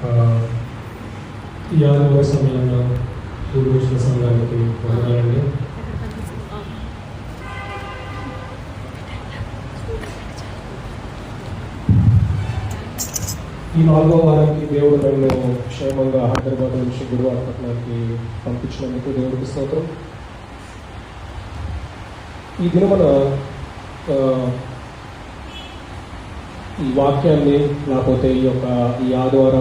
ఈ ఆదివార సమయంలో కూర్చున్న సంఘానికి వందనాలండి. ఈ 4వ వారానికి దేవుడు నన్ను క్షేమంగా హైదరాబాద్ నుంచి గురువార పట్టణానికి పంపించినందుకు దేవుడికి స్తోత్రం. ఈ దినమున ఈ వాక్యాన్ని లేకపోతే ఈ ఆదివార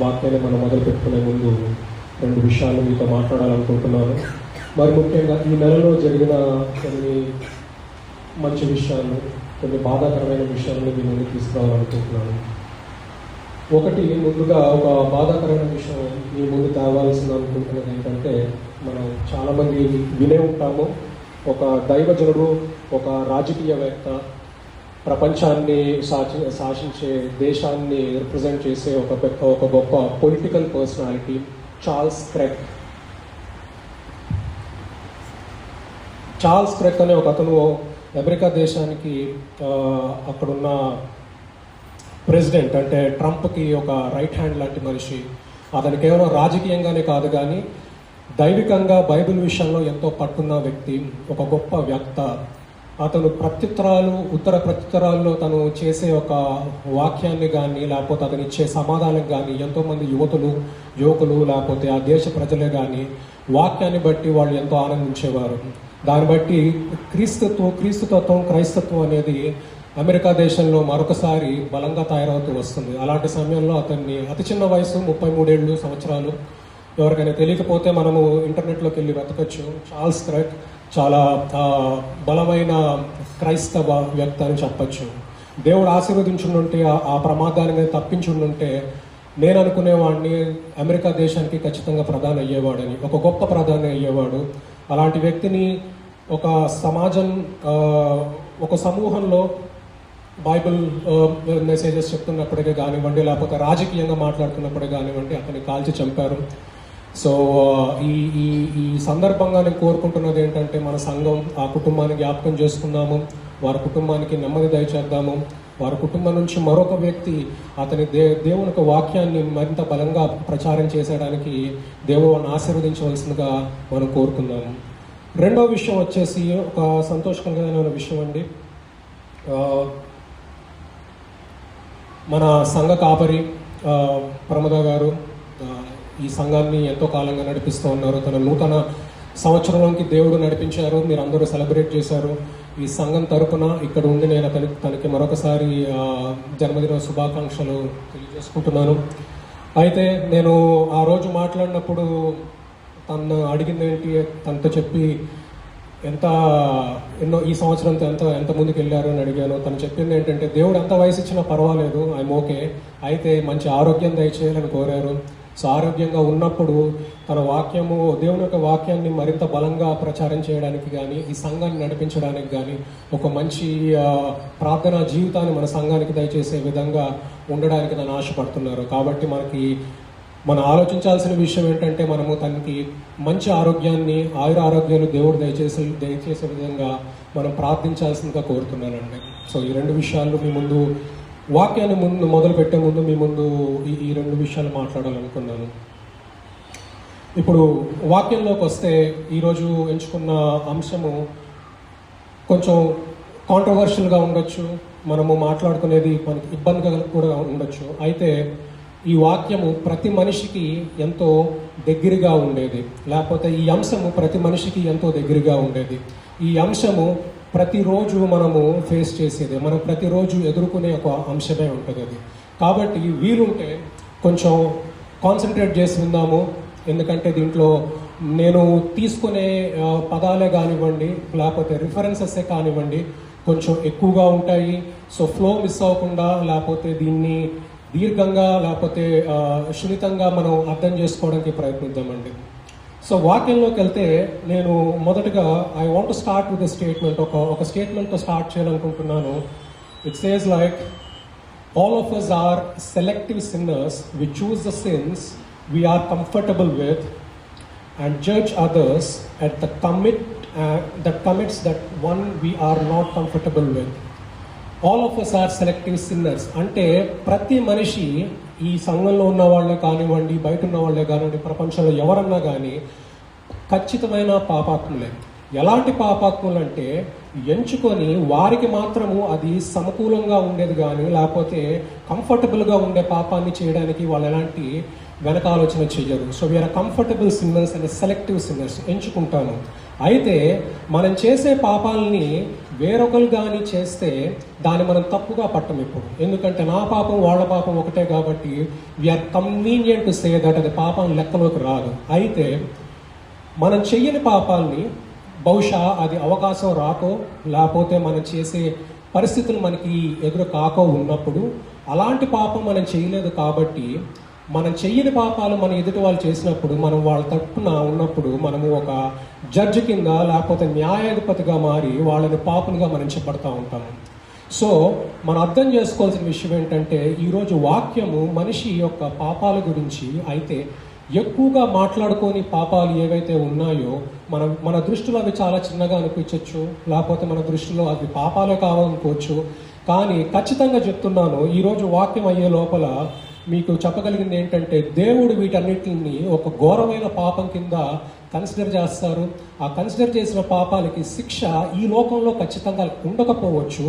వాక్యాన్ని మనం మొదలు పెట్టుకునే ముందు 2 విషయాలు మీతో మాట్లాడాలనుకుంటున్నాను. మరి ముఖ్యంగా ఈ నెలలో జరిగిన కొన్ని మంచి విషయాలు, కొన్ని బాధాకరమైన విషయాలను మీ ముందు తీసుకురావాలనుకుంటున్నాను. ఒకటి, ముందుగా ఒక బాధాకరమైన విషయం మీ ముందు తేవాల్సింది అనుకుంటున్నది ఏంటంటే, మనం చాలామంది వినే ఉంటాము, ఒక దైవజనుడు, ఒక రాజకీయవేత్త, ప్రపంచాన్ని శాసించే దేశాన్ని రిప్రజెంట్ చేసే ఒక గొప్ప పొలిటికల్ పర్సనాలిటీ చార్ల్స్ క్రెక్ అనే ఒక అతను అమెరికా దేశానికి అక్కడున్న ప్రెసిడెంట్ అంటే ట్రంప్కి ఒక రైట్ హ్యాండ్ లాంటి మనిషి. అతను కేవలం రాజకీయంగానే కాదు కానీ దైవికంగా బైబిల్ విషయంలో ఎంతో పట్టున్న వ్యక్తి, ఒక గొప్ప వక్త. అతను ఉత్తర ప్రత్యుత్తరాల్లో తను చేసే ఒక వాక్యాన్ని కానీ లేకపోతే అతను ఇచ్చే సమాధానం కానీ ఎంతోమంది యువకులు లేకపోతే ఆ దేశ ప్రజలే కానీ వాక్యాన్ని బట్టి వాళ్ళు ఎంతో ఆనందించేవారు. దాన్ని బట్టి క్రీస్తుతత్వం క్రైస్తత్వం అనేది అమెరికా దేశంలో మరొకసారి బలంగా తయారవుతూ వస్తుంది. అలాంటి సమయంలో అతన్ని అతి చిన్న వయసు 33 సంవత్సరాలు. ఎవరికైనా తెలియకపోతే మనము ఇంటర్నెట్లోకి వెళ్ళి వెతకచ్చు. చార్ల్స్ క్రెక్ చాలా బలమైన క్రైస్తవ వ్యక్తి అని చెప్పచ్చు. దేవుడు ఆశీర్వదించుంటే ఆ ప్రమాదాన్ని తప్పించుంటే నేను అనుకునేవాడిని అమెరికా దేశానికి ఖచ్చితంగా ప్రధాని అయ్యేవాడని, ఒక గొప్ప ప్రధాని అయ్యేవాడు. అలాంటి వ్యక్తిని ఒక సమాజం, ఒక సమూహంలో బైబిల్ మెసేజెస్ చెప్తున్నప్పటికే కానివ్వండి లేకపోతే రాజకీయంగా మాట్లాడుతున్నప్పుడే కానివ్వండి అతన్ని కాల్చి చంపారు. సో ఈ సందర్భంగా నేను కోరుకుంటున్నది ఏంటంటే, మన సంఘం ఆ కుటుంబాన్ని జ్ఞాపకం చేసుకుందాము, వారి కుటుంబానికి నెమ్మది దయచేద్దాము. వారి కుటుంబం నుంచి మరొక వ్యక్తి అతని దేవుని యొక్క వాక్యాన్ని మరింత బలంగా ప్రచారం చేసేయడానికి దేవుని ఆశీర్వదించవలసిందిగా మనం కోరుకుందాము. రెండో విషయం వచ్చేసి ఒక సంతోషకరమైన విషయం అండి. మన సంఘ కాపరి ప్రమద గారు ఈ సంఘాన్ని ఎంతో కాలంగా నడిపిస్తూ ఉన్నారు. తన నూతన సంవత్సరంలోకి దేవుడు నడిపించారు. మీరు అందరూ సెలబ్రేట్ చేశారు. ఈ సంఘం తరపున ఇక్కడ ఉండి నేను తనకి మరొకసారి జన్మదిన శుభాకాంక్షలు తెలియజేసుకుంటున్నాను. అయితే నేను ఆ రోజు మాట్లాడినప్పుడు తను అడిగింది ఏంటి, తనతో చెప్పి ఈ సంవత్సరంతో ఎంత ముందుకు వెళ్ళారు అని అడిగాను. తను చెప్పింది ఏంటంటే, దేవుడు ఎంత వయసు ఇచ్చినా పర్వాలేదు, ఐఎమ్ ఓకే, అయితే మంచి ఆరోగ్యం దయచేయాలని కోరారు. సో ఆరోగ్యంగా ఉన్నప్పుడు తన వాక్యము, దేవుని యొక్క వాక్యాన్ని మరింత బలంగా ప్రచారం చేయడానికి కానీ ఈ సంఘాన్ని నడిపించడానికి కానీ ఒక మంచి ప్రార్థనా జీవితాన్ని మన సంఘానికి దయచేసే విధంగా ఉండడానికి తను ఆశపడుతున్నారు. కాబట్టి మనం ఆలోచించాల్సిన విషయం ఏంటంటే, మనము తనకి మంచి ఆరోగ్యాన్ని, ఆరోగ్యాలు దేవుడు దయచేసే విధంగా మనం ప్రార్థించాల్సిందిగా కోరుతున్నానండి. సో ఈ 2 విషయాలు మీ ముందు, వాక్యాన్ని మొదలు పెట్టే ముందు మీ ముందు ఈ 2 విషయాలు మాట్లాడాలనుకున్నాను. ఇప్పుడు వాక్యంలోకి వస్తే ఈరోజు ఎంచుకున్న అంశము కొంచెం కాంట్రవర్షియల్గా ఉండొచ్చు, మనము మాట్లాడుకునేది మనకి ఇబ్బందిగా కూడా ఉండొచ్చు. అయితే ఈ వాక్యము ప్రతి మనిషికి ఎంతో దగ్గరగా ఉండేది, లేకపోతే ఈ అంశము ప్రతి మనిషికి ఎంతో దగ్గరగా ఉండేది. ఈ అంశము ప్రతిరోజు మనము ఫేస్ చేసేది, మనం ప్రతిరోజు ఎదుర్కొనే ఒక అంశమే ఉంటుంది అది. కాబట్టి వీలుంటే కొంచెం కాన్సన్ట్రేట్ చేసి ఉందాము. ఎందుకంటే దీంట్లో నేను తీసుకునే పదాలే కానివ్వండి లేకపోతే రిఫరెన్సెసే కానివ్వండి కొంచెం ఎక్కువగా ఉంటాయి. సో ఫ్లో మిస్ అవ్వకుండా, లేకపోతే దీన్ని దీర్ఘంగా లేకపోతే సున్నితంగా మనం అర్థం చేసుకోవడానికి ప్రయత్నిద్దామండి. సో వాక్యంలోకి వెళ్తే నేను మొదటగా I want to start with statement, ఒక స్టేట్మెంట్తో స్టార్ట్ చేయాలనుకుంటున్నాను. It says like, all of us are selective sinners. We choose the sins we are comfortable with and judge others at the commits that one we are not comfortable with. All of us are selective sinners అంటే ప్రతి మనిషి ఈ సంఘంలో ఉన్న వాళ్ళే కానివ్వండి, బయట ఉన్న వాళ్ళే కానివ్వండి, ప్రపంచంలో ఎవరన్నా కానీ ఖచ్చితమైన పాపాత్ములే. ఎలాంటి పాపాత్ములు అంటే ఎంచుకొని వారికి మాత్రము అది సమకూలంగా ఉండేది కానీ, లేకపోతే కంఫర్టబుల్గా ఉండే పాపాన్ని చేయడానికి వాళ్ళు ఎలాంటి వెనక ఆలోచన చెయ్యరు. So we are comfortable sinners and selective sinners, ఎంచుకుంటాను. అయితే మనం చేసే పాపాలని వేరొకరు కానీ చేస్తే దాన్ని మనం తప్పుగా పట్టం ఇప్పుడు. ఎందుకంటే నా పాపం వాళ్ళ పాపం ఒకటే కాబట్టి we are convenient to say that అది పాపం లెక్కలోకి రాదు. అయితే మనం చెయ్యని పాపాలని బహుశా అది అవకాశం రాకో, లేకపోతే మనం చేసే పరిస్థితులు మనకి ఎదురు కాకో ఉన్నప్పుడు, అలాంటి పాపం మనం చేయలేదు కాబట్టి మనం చెయ్యని పాపాలు మన ఎదుటి వాళ్ళు చేసినప్పుడు మనం వాళ్ళ తరపున ఉన్నప్పుడు మనము ఒక జడ్జి కింద లేకపోతే న్యాయాధిపతిగా మారి వాళ్ళని పాపులుగా మనం చెప్పబడతా ఉంటాము. సో మనం అర్థం చేసుకోవాల్సిన విషయం ఏంటంటే ఈరోజు వాక్యము మనిషి యొక్క పాపాల గురించి అయితే ఎక్కువగా మాట్లాడుకొని పాపాలు ఏవైతే ఉన్నాయో మన దృష్టిలో అవి చాలా చిన్నగా అనిపించవచ్చు, లేకపోతే మన దృష్టిలో అవి పాపాలే కావాలనుకోవచ్చు. కానీ ఖచ్చితంగా చెప్తున్నాను, ఈరోజు వాక్యం అయ్యే లోపల మీకు చెప్పగలిగింది ఏంటంటే దేవుడు వీటన్నిటిని ఒక ఘోరమైన పాపం కింద కన్సిడర్ చేస్తారు. ఆ కన్సిడర్ చేసిన పాపాలకి శిక్ష ఈ లోకంలో ఖచ్చితంగా ఉండకపోవచ్చు,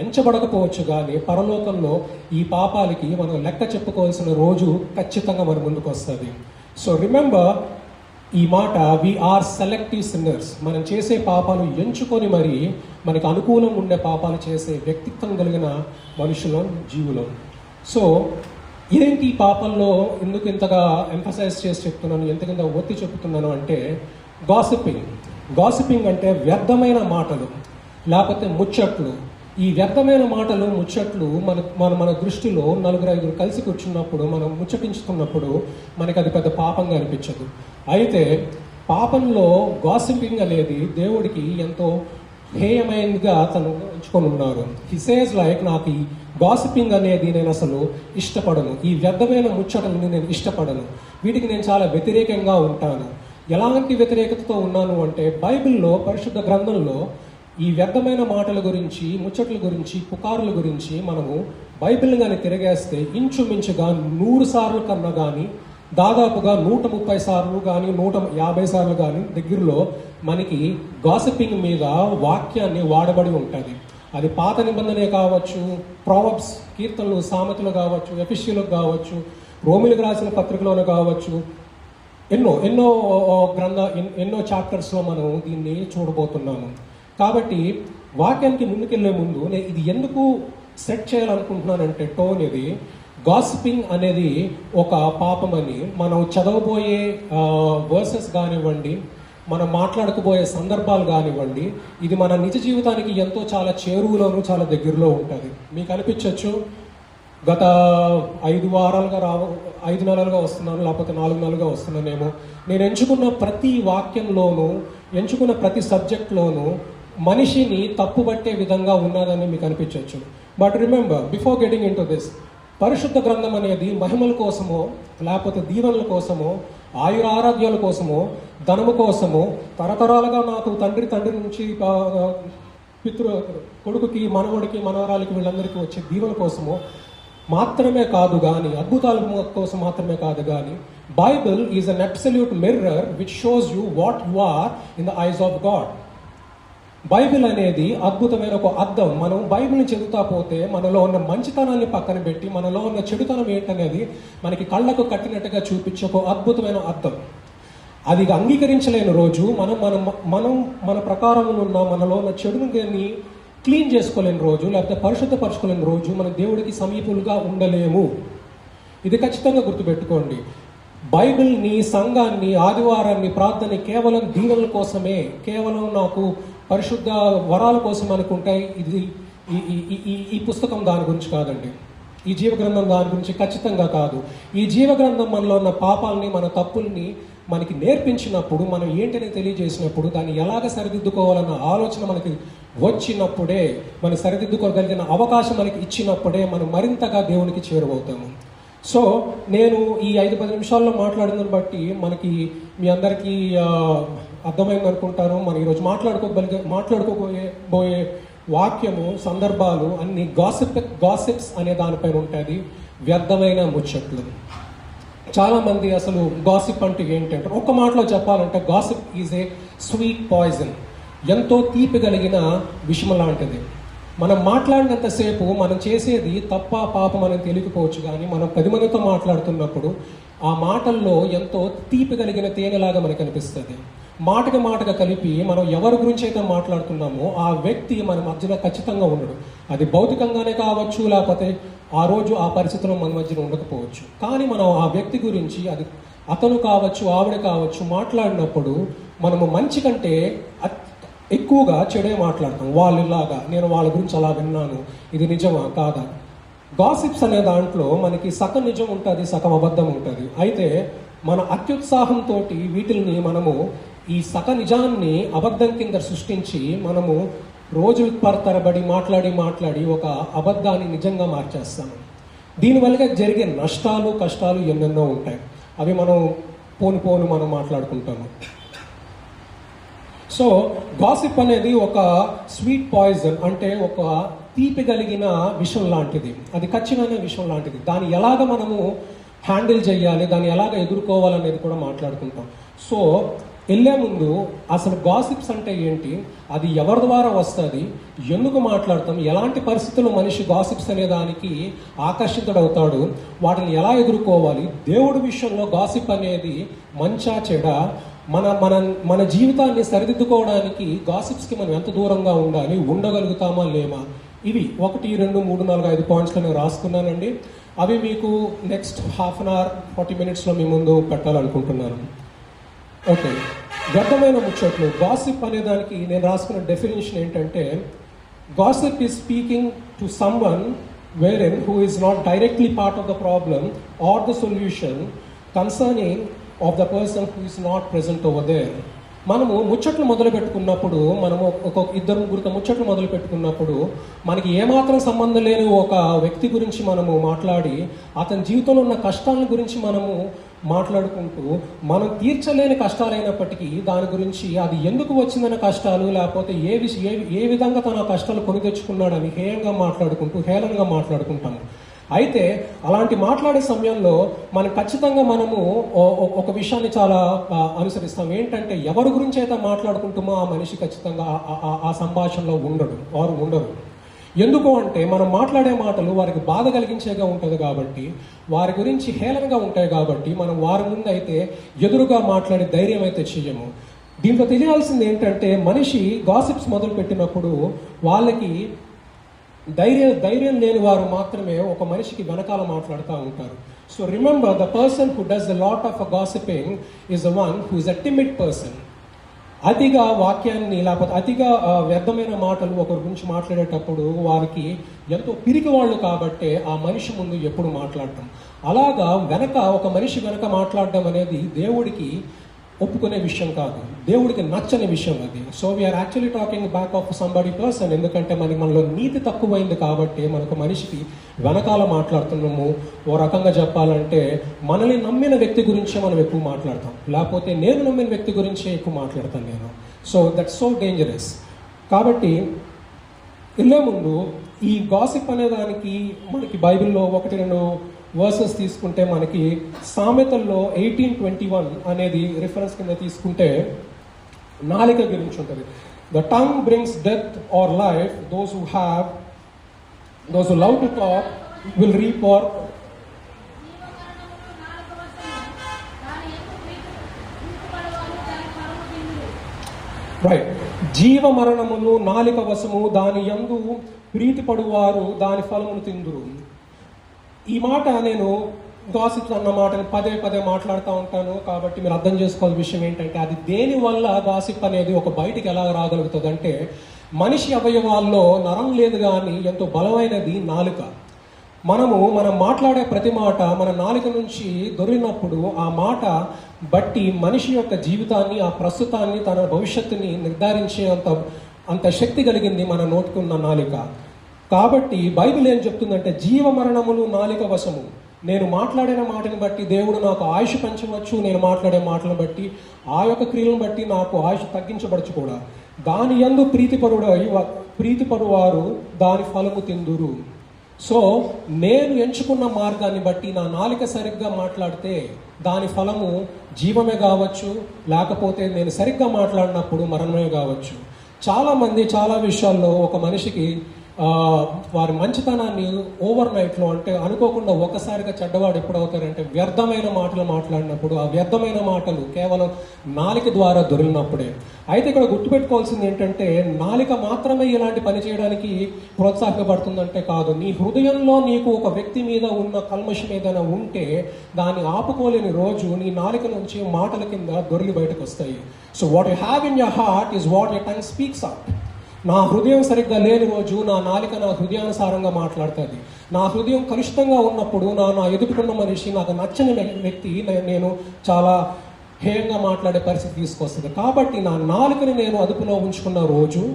ఎంచబడకపోవచ్చు, కానీ పరలోకంలో ఈ పాపాలకి మనం లెక్క చెప్పుకోవాల్సిన రోజు ఖచ్చితంగా మన ముందుకు వస్తుంది. సో రిమెంబర్ ఈ మాట, వీఆర్ సెలెక్టివ్ సిన్నర్స్. మనం చేసే పాపాలు ఎంచుకొని మరి మనకు అనుకూలం ఉండే పాపాలు చేసే వ్యక్తిత్వం కలిగిన మనుషులం, జీవులం. సో ఏంటి ఈ పాపంలో ఎందుకు ఇంతగా ఎంఫసైజ్ చేసి చెప్తున్నాను, ఎంతకింత ఒత్తి చెప్తున్నాను అంటే గాసిపింగ్ అంటే వ్యర్థమైన మాటలు లేకపోతే ముచ్చట్లు. ఈ వ్యర్థమైన మాటలు, ముచ్చట్లు మన దృష్టిలో 4-5 కలిసి కూర్చున్నప్పుడు మనం ముచ్చటించుకున్నప్పుడు మనకి అది పెద్ద పాపంగా అనిపించదు. అయితే పాపంలో గాసిపింగ్ అనేది దేవుడికి ఎంతో హేయమైనదిగా తను ఎంచుకొని ఉన్నారు. హి సేస్ లైక్, నాకు ఈ గాసిపింగ్ అనేది నేను అసలు ఇష్టపడను, ఈ వ్యర్థమైన ముచ్చటలని నేను ఇష్టపడను, వీటికి నేను చాలా వ్యతిరేకంగా ఉంటాను. ఎలాంటి వ్యతిరేకతతో ఉన్నాను అంటే బైబిల్లో, పరిశుద్ధ గ్రంథంలో ఈ వ్యర్థమైన మాటల గురించి, ముచ్చట్ల గురించి, పుకారుల గురించి మనము బైబిల్ని కానీ తిరగేస్తే ఇంచుమించుగా 100 సార్లు కన్నా కానీ, దాదాపుగా 130 సార్లు కానీ, 150 సార్లు కానీ దగ్గరలో మనకి గాసిపింగ్ మీద వాక్యాన్ని వాడబడి ఉంటుంది. అది పాత నిబంధనే కావచ్చు, ప్రావర్బ్స్, కీర్తనలు, సామెతలు కావచ్చు, ఎఫెసీయులకు కావచ్చు, రోమిలకు రాసిన పత్రికలోనే కావచ్చు, ఎన్నో చాప్టర్స్లో మనం దీన్ని చూడబోతున్నాము. కాబట్టి వాక్యానికి ముందుకెళ్లే ముందు నేను ఇది ఎందుకు సెట్ చేయాలనుకుంటున్నానంటే టోన్ ఇది, గాసిపింగ్ అనేది ఒక పాపమని మనం చదవబోయే వర్సెస్ కానివ్వండి, మనం మాట్లాడకపోయే సందర్భాలు కానివ్వండి, ఇది మన నిజ జీవితానికి ఎంతో చాలా చేరువులోనూ చాలా దగ్గరలో ఉంటుంది. మీకు అనిపించవచ్చు గత 5 నెలలుగా వస్తున్నాను, లేకపోతే 4 నెలలుగా వస్తున్నానేమో, నేను ఎంచుకున్న ప్రతి వాక్యంలోనూ, ఎంచుకున్న ప్రతి సబ్జెక్ట్లోనూ మనిషిని తప్పుబట్టే విధంగా ఉన్నదని మీకు అనిపించవచ్చు. But remember, before getting in to this, పరిశుద్ధ గ్రంథం అనేది మహిమల కోసమో, లేకపోతే దీవెనల కోసమో, ఆయురారోగ్యాల కోసమో, ధనము కోసమో, తరతరాలుగా నాకు తండ్రి నుంచి కొడుకుకి, మనవడికి, మనవరాలకి, వీళ్ళందరికీ వచ్చే దీవెన కోసమో మాత్రమే కాదు కానీ, అద్భుతాల కోసం మాత్రమే కాదు కానీ, Bible is an absolute mirror which shows you what you are in the eyes of God. Bible అనేది అద్భుతమైన ఒక అద్దం. మనం బైబిల్ని చదువుతా పోతే మనలో ఉన్న మంచితనాన్ని పక్కన పెట్టి మనలో ఉన్న చెడుతనం ఏంటనేది మనకి కళ్ళకు కట్టినట్టుగా చూపించే ఒక అద్భుతమైన అద్దం. అది అంగీకరించలేని రోజు మనం మన ప్రకారం ఉన్న మనలో ఉన్న చెడుని క్లీన్ చేసుకోలేని రోజు, లేకపోతే పరిశుద్ధపరచుకోలేని రోజు మన దేవుడికి సమీపులుగా ఉండలేము. ఇది ఖచ్చితంగా గుర్తుపెట్టుకోండి. బైబిల్ని, సంఘాన్ని, ఆదివారాన్ని, ప్రార్థన కేవలం దీవెనల కోసమే, కేవలం నాకు పరిశుద్ధ వరాల కోసం అనుకుంటాయి. ఇది ఈ పుస్తకం దాని గురించి కాదండి. ఈ జీవగ్రంథం దాని గురించి ఖచ్చితంగా కాదు. ఈ జీవగ్రంథం మనలో ఉన్న పాపాలని, మన తప్పుల్ని మనకి నేర్పించినప్పుడు, మనం ఏంటని తెలియజేసినప్పుడు, దాన్ని ఎలాగ సరిదిద్దుకోవాలన్న ఆలోచన మనకి వచ్చినప్పుడే, మనం సరిదిద్దుకోగలిగిన అవకాశం మనకి ఇచ్చినప్పుడే మనం మరింతగా దేవునికి చేరువవుతాము. సో నేను ఈ 5-10 నిమిషాల్లో మాట్లాడిందని బట్టి మనకి మీ అందరికీ అర్థమైంది అనుకుంటాను. మనం ఈరోజు మాట్లాడుకోబోయే వాక్యము, సందర్భాలు అన్ని గాసిప్స్ అనే దానిపైన ఉంటుంది. వ్యర్థమైన ముచ్చట్లు. చాలామంది అసలు గాసిప్ అంటే ఏంటంటే, ఒక్క మాటలో చెప్పాలంటే gossip is a sweet poison. ఎంతో తీపి కలిగిన విషం లాంటిది. మనం మాట్లాడినంతసేపు మనం చేసేది తప్ప పాప మనం తెలియకపోవచ్చు, కానీ మనం 10 మందితో మాట్లాడుతున్నప్పుడు ఆ మాటల్లో ఎంతో తీపి కలిగిన తేనెలాగా మనకు అనిపిస్తుంది. మాటగా కలిపి మనం ఎవరి గురించి అయితే మాట్లాడుతున్నామో ఆ వ్యక్తి మన మధ్యలో ఖచ్చితంగా ఉండడు. అది భౌతికంగానే కావచ్చు, లేకపోతే ఆ రోజు ఆ పరిస్థితిలో మన మధ్యలో ఉండకపోవచ్చు. కానీ మనం ఆ వ్యక్తి గురించి, అది అతను కావచ్చు, ఆవిడ కావచ్చు, మాట్లాడినప్పుడు మనము మంచి కంటే ఎక్కువగా చెడే మాట్లాడతాం. వాళ్ళలాగా, నేను వాళ్ళ గురించి అలా విన్నాను, ఇది నిజమా కాదా. గాసిప్స్ అనే దాంట్లో మనకి సగం నిజం ఉంటుంది, సగం అబద్ధం ఉంటుంది. అయితే మన అత్యుత్సాహంతో వీటిని మనము ఈ సగ నిజాన్ని అబద్ధం కింద సృష్టించి మనము రోజుల తరబడి మాట్లాడి ఒక అబద్ధాన్ని నిజంగా మార్చేస్తాము. దీనివల్ల జరిగే నష్టాలు, కష్టాలు ఎన్నెన్నో ఉంటాయి. అవి మనం పోను మనం మాట్లాడుకుంటాము. సో గాసిప్ అనేది ఒక స్వీట్ పాయిజన్, అంటే ఒక తీపి కలిగిన విషం లాంటిది. అది ఖచ్చితమైన విషం లాంటిది. దాన్ని ఎలాగ మనము హ్యాండిల్ చేయాలి, దాన్ని ఎలాగ ఎదుర్కోవాలనేది కూడా మాట్లాడుకుంటాం. సో వెళ్ళే ముందు అసలు గాసిప్స్ అంటే ఏంటి, అది ఎవరి ద్వారా వస్తుంది, ఎందుకు మాట్లాడతాం, ఎలాంటి పరిస్థితుల్లో మనిషి గాసిప్స్ అనే దానికి ఆకర్షితుడవుతాడు, వాటిని ఎలా ఎదుర్కోవాలి, దేవుడి విషయంలో గాసిప్ అనేది మంచా చెడ, మన మన మన జీవితాన్ని సరిదిద్దుకోవడానికి గాసిప్స్కి మనం ఎంత దూరంగా ఉండాలి, ఉండగలుగుతామా లేమా, ఇవి 1, 2, 3, 4, 5 పాయింట్స్లో నేను రాసుకున్నానండి. అవి మీకు నెక్స్ట్ హాఫ్ అన్ అవర్ 40 మినిట్స్లో మీ ముందు పెట్టాలనుకుంటున్నాను. ఓకే, వ్యర్థమైన ముచ్చట్లు. గాసిప్ అనే దానికి నేను రాసుకున్న డెఫినేషన్ ఏంటంటే, gossip is speaking to someone wherein who is not directly part of the problem or the solution concerning of the person who is not present over there. మనము ముచ్చట్లు మొదలు పెట్టుకున్నప్పుడు, మనము ఒక 2-3 ముచ్చట్లు మొదలు పెట్టుకున్నప్పుడు మనకి ఏమాత్రం సంబంధం లేని ఒక వ్యక్తి గురించి మనము మాట్లాడి, అతని జీవితంలో ఉన్న కష్టాల గురించి మనము మాట్లాడుకుంటూ, మనం తీర్చలేని కష్టాలైనప్పటికీ దాని గురించి అది ఎందుకు వచ్చిందన్న కష్టాలు, లేకపోతే ఏ విధంగా తన కష్టాలు కొని తెచ్చుకున్నాడని హేళనగా మాట్లాడుకుంటాము. అయితే అలాంటి మాట్లాడే సమయంలో మనం ఖచ్చితంగా మనము ఒక విషయాన్ని చాలా అనుసరిస్తాం. ఏంటంటే, ఎవరి గురించి అయితే మాట్లాడుకుంటామో ఆ మనిషి ఖచ్చితంగా ఆ సంభాషణలో ఉండరు. ఎందుకు అంటే, మనం మాట్లాడే మాటలు వారికి బాధ కలిగించేగా ఉంటుంది కాబట్టి, వారి గురించి హేళనగా ఉంటాయి కాబట్టి, మనం వారి ముందు అయితే ఎదురుగా మాట్లాడే ధైర్యం అయితే చెయ్యము. దీంట్లో తెలియాల్సింది ఏంటంటే, మనిషి గాసిప్స్ మొదలు పెట్టినప్పుడు వాళ్ళకి ధైర్యం లేని వారు మాత్రమే ఒక మనిషికి వెనకాల మాట్లాడుతూ ఉంటారు. So remember, the person who does the lot of gossiping is the one who is a timid person. అతిగా వాక్యాన్ని, లేకపోతే అతిగా వ్యర్థమైన మాటలు ఒకరి గురించి మాట్లాడేటప్పుడు వారికి ఎంతో పిరికి వాళ్ళు కాబట్టి ఆ మనిషి ముందు ఎప్పుడు మాట్లాడటం, అలాగా ఒక మనిషి వెనక మాట్లాడడం అనేది దేవుడికి ఒప్పుకునే విషయం కాదు, దేవుడికి నచ్చని విషయం అది. So we are actually talking back of somebody person. ఎందుకంటే మనలో నీతి తక్కువైంది కాబట్టి మనకు మనిషికి వెనకాల మాట్లాడుతున్నాము. ఓ రకంగా చెప్పాలంటే, మనల్ని నమ్మిన వ్యక్తి గురించే మనం ఎక్కువ మాట్లాడతాం, లేకపోతే నేను నమ్మిన వ్యక్తి గురించే ఎక్కువ మాట్లాడతాను నేను. So that's so dangerous. కాబట్టి వెళ్ళే ముందు ఈ గాసిప్ అనే దానికి మనకి బైబిల్లో 1-2 వర్సెస్ తీసుకుంటే, మనకి సామెతల్లో 18:21 అనేది రిఫరెన్స్ కింద తీసుకుంటే నాలిక గురించి ఉంటుంది. The tongue brings death or life, those who love to talk will reap or right. జీవ మరణమును నాలిక వశము, దాని యందు ప్రీతిపడువారు దాని ఫలమును తిందురు. ఈ మాట నేను గాసిప్స్ అన్న మాటను పదే మాట్లాడుతూ ఉంటాను. కాబట్టి మీరు అర్థం చేసుకోవాల్సిన విషయం ఏంటంటే, అది దేని వల్ల గాసిప్ అనేది ఒక బయటికి ఎలా రాగలుగుతుంది అంటే, మనిషి అవయవాల్లో నరం లేదు కానీ ఎంతో బలమైనది నాలుక. మనం మాట్లాడే ప్రతి మాట మన నాలుక నుంచి దొరికినప్పుడు ఆ మాట బట్టి మనిషి యొక్క జీవితాన్ని, ఆ ప్రస్తుతాన్ని, తన భవిష్యత్తుని నిర్ధారించే అంత శక్తి కలిగింది మన నోటికున్న నాలుక. కాబట్టి బైబిల్ ఏం చెప్తుందంటే, జీవ మరణములు నాలుక వశము. నేను మాట్లాడిన మాటని బట్టి దేవుడు నాకు ఆయుష్ పెంచవచ్చు, నేను మాట్లాడే మాటలను బట్టి, ఆ యొక్క క్రియలను బట్టి నాకు ఆయుష్ తగ్గించబడచ్చు కూడా. దాని యందు ప్రీతిపరువారు దాని ఫలము తిందురు. సో నేను ఎంచుకున్న మార్గాన్ని బట్టి నా నాలుక సరిగ్గా మాట్లాడితే దాని ఫలము జీవమే కావచ్చు, లేకపోతే నేను సరిగ్గా మాట్లాడినప్పుడు మరణమే కావచ్చు. చాలామంది చాలా విషయాల్లో ఒక మనిషికి వారి మంచితనాన్ని ఓవర్ నైట్లో, అంటే అనుకోకుండా ఒకసారిగా చెడ్డవాడు ఎప్పుడవుతారంటే వ్యర్థమైన మాటలు మాట్లాడినప్పుడు, ఆ వ్యర్థమైన మాటలు కేవలం నాలిక ద్వారా దొరికినప్పుడే. అయితే ఇక్కడ గుర్తుపెట్టుకోవాల్సింది ఏంటంటే నాలిక మాత్రమే ఇలాంటి పని చేయడానికి ప్రోత్సాహపడుతుందంటే కాదు. నీ హృదయంలో నీకు ఒక వ్యక్తి మీద ఉన్న కల్మషం ఏదైనా ఉంటే దాన్ని ఆపుకోలేని రోజు నీ నాలిక నుంచి మాటల కింద దొరికి బయటకు వస్తాయి. So what you have in your heart is what your tongue speaks out. నా హృదయం సరిగ్గా లేని రోజు నా నాలిక నా హృదయానుసారంగా మాట్లాడుతుంది. నా హృదయం కలుషితంగా ఉన్నప్పుడు నా ఎదుటికున్న మనిషి, నాకు నచ్చని వ్యక్తి నేను చాలా హేయంగా మాట్లాడే పరిస్థితి తీసుకొస్తుంది. కాబట్టి నా నాలుకని నేను అదుపులో ఉంచుకున్న రోజు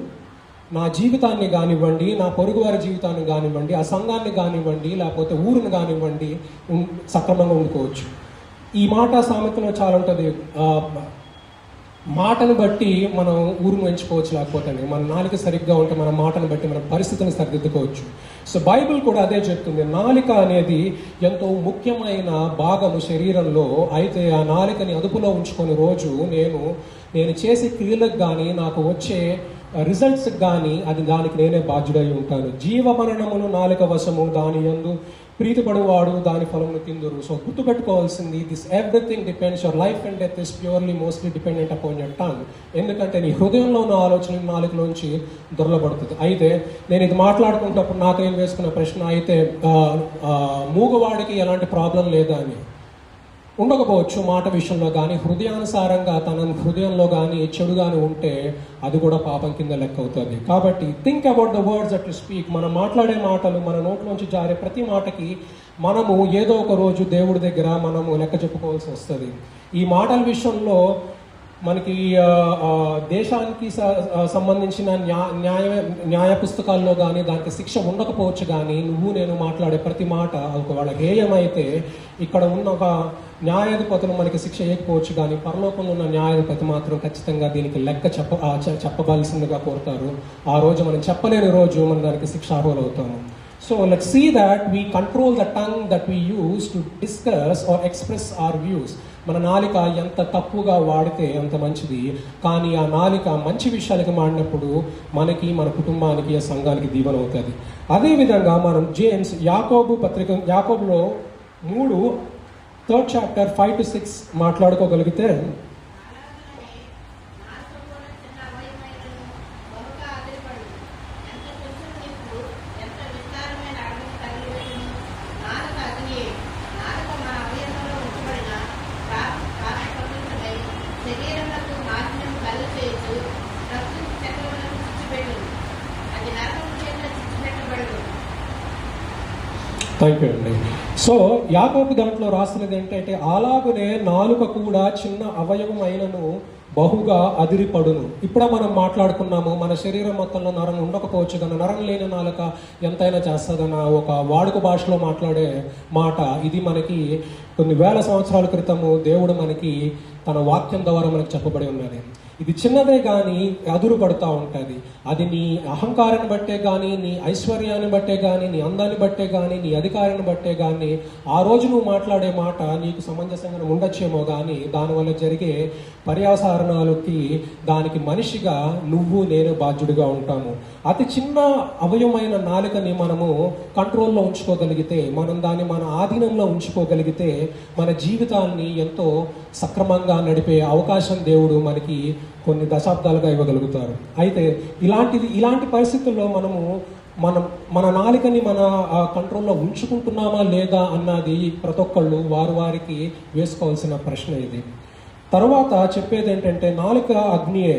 నా జీవితాన్ని కానివ్వండి, నా పొరుగువారి జీవితాన్ని కానివ్వండి, ఆ సంఘాన్ని కానివ్వండి, లేకపోతే ఊరిని కానివ్వండి సక్రమంగా ఉండుకోవచ్చు. ఈ మాట సామెతలో చాలా ఉంటుంది, మాటను బట్టి మనం ఊరును ఎంచుకోవచ్చు, లేకపోతే మన నాలుక సరిగ్గా ఉంటే మన మాటను బట్టి మన పరిస్థితిని సరిదిద్దుకోవచ్చు. సో బైబిల్ కూడా అదే చెప్తుంది. నాలిక అనేది ఎంతో ముఖ్యమైన భాగము శరీరంలో. అయితే ఆ నాలికని అదుపులో ఉంచుకొని రోజు నేను చేసే క్రియలకు కానీ నాకు వచ్చే రిజల్ట్స్కి కానీ దానికి నేనే బాధ్యుడై ఉంటాను. జీవమరణములు నాలిక వశము, దాని యందు ప్రీతిపడువాడు దాని ఫలమును తిందురు. సో గుర్తుపెట్టుకోవాల్సింది, this everything depends, your life and death is purely mostly dependent upon your tongue. ఎందుకంటే నీ హృదయంలో ఉన్న ఆలోచన నాలుకలోంచి దొరలబడుతుంది. అయితే నేను ఇది మాట్లాడుకుంటున్నప్పుడు నాకు ఏం వేసుకున్న ప్రశ్న, అయితే మూగవాడికి ఎలాంటి ప్రాబ్లం లేదా అని. ఉండకపోవచ్చు మాట విషయంలో, కానీ హృదయానుసారంగా తన హృదయంలో కానీ చెడుగాని ఉంటే అది కూడా పాపం కింద లెక్క అవుతుంది. కాబట్టి think about the words that you speak. మనం మాట్లాడే మాటలు, మన నోట్లోంచి జారే ప్రతి మాటకి మనము ఏదో ఒక రోజు దేవుడి దగ్గర మనము లెక్క చెప్పుకోవాల్సి వస్తుంది. ఈ మాటల విషయంలో మనకి దేశానికి సంబంధించిన న్యాయ పుస్తకాల్లో కానీ దానికి శిక్ష ఉండకపోవచ్చు, కానీ నేను మాట్లాడే ప్రతి మాట ఒకవేళ హేయమైతే ఇక్కడ ఉన్న ఒక న్యాయాధిపతులు మనకి శిక్ష వేయకపోవచ్చు, కానీ పరలోకంలో ఉన్న న్యాయాధిపతి మాత్రం ఖచ్చితంగా దీనికి లెక్క చెప్పవలసిందిగా కోరుతారు. ఆ రోజు మనం చెప్పలేని రోజు మనం దానికి శిక్షార్హులు అవుతాము. So let's see that we control the tongue that we use to discuss or express our views. మన నాలిక ఎంత తప్పుగా వాడితే అంత మంచిది, కానీ ఆ నాలిక మంచి విషయాలకి మాడినప్పుడు మనకి, మన కుటుంబానికి, ఆ సంఘానికి దీవెన అవుతుంది. అదేవిధంగా మనం యాకోబులో 3 chapter 5 to 6 మాట్లాడుకోగలిగితే, థ్యాంక్ యూ అండి. సో యాకోబు దాంట్లో రాసినది ఏంటంటే, అలాగనే నాలుక కూడా చిన్న అవయవం అయినను బహుగా అదిరిపడును. ఇప్పుడే మనం మాట్లాడుకున్నాము, మన శరీరం మొత్తంలో నరం ఉండకపోవచ్చు, కానీ నరం లేని నాలుక ఎంతైనా చేస్తుందన్న ఒక వాడుక భాషలో మాట్లాడే మాట ఇది. మనకి కొన్ని వేల సంవత్సరాల క్రితము దేవుడు మనకి తన వాక్యం ద్వారా మనకు చెప్పబడి ఉన్నది. ఇది చిన్నదే కానీ అదురు పడుతూ ఉంటుంది. అది నీ అహంకారాన్ని బట్టే కానీ, నీ ఐశ్వర్యాన్ని బట్టే కానీ, నీ అందాన్ని బట్టే కానీ, నీ అధికారాన్ని బట్టే కానీ, ఆ రోజు నువ్వు మాట్లాడే మాట నీకు సమంజసంగా ఉండొచ్చేమో, కానీ దానివల్ల జరిగే పర్యావసారణాలకి దానికి మనిషిగా నేను బాధ్యుడిగా ఉంటాము. అతి చిన్న అవయవమైన నాలుకని మనము కంట్రోల్లో ఉంచుకోగలిగితే, మనం దాన్ని మన ఆధీనంలో ఉంచుకోగలిగితే మన జీవితాన్ని ఎంతో సక్రమంగా నడిపే అవకాశం దేవుడు మనకి కొన్ని దశాబ్దాలుగా ఇవ్వగలుగుతారు. అయితే ఇలాంటి పరిస్థితుల్లో మన నాలికని మన కంట్రోల్లో ఉంచుకుంటున్నామా లేదా అన్నది ప్రతి ఒక్కళ్ళు వారికి వేసుకోవాల్సిన ప్రశ్న ఇది. తర్వాత చెప్పేది ఏంటంటే, నాలుక అగ్నియే.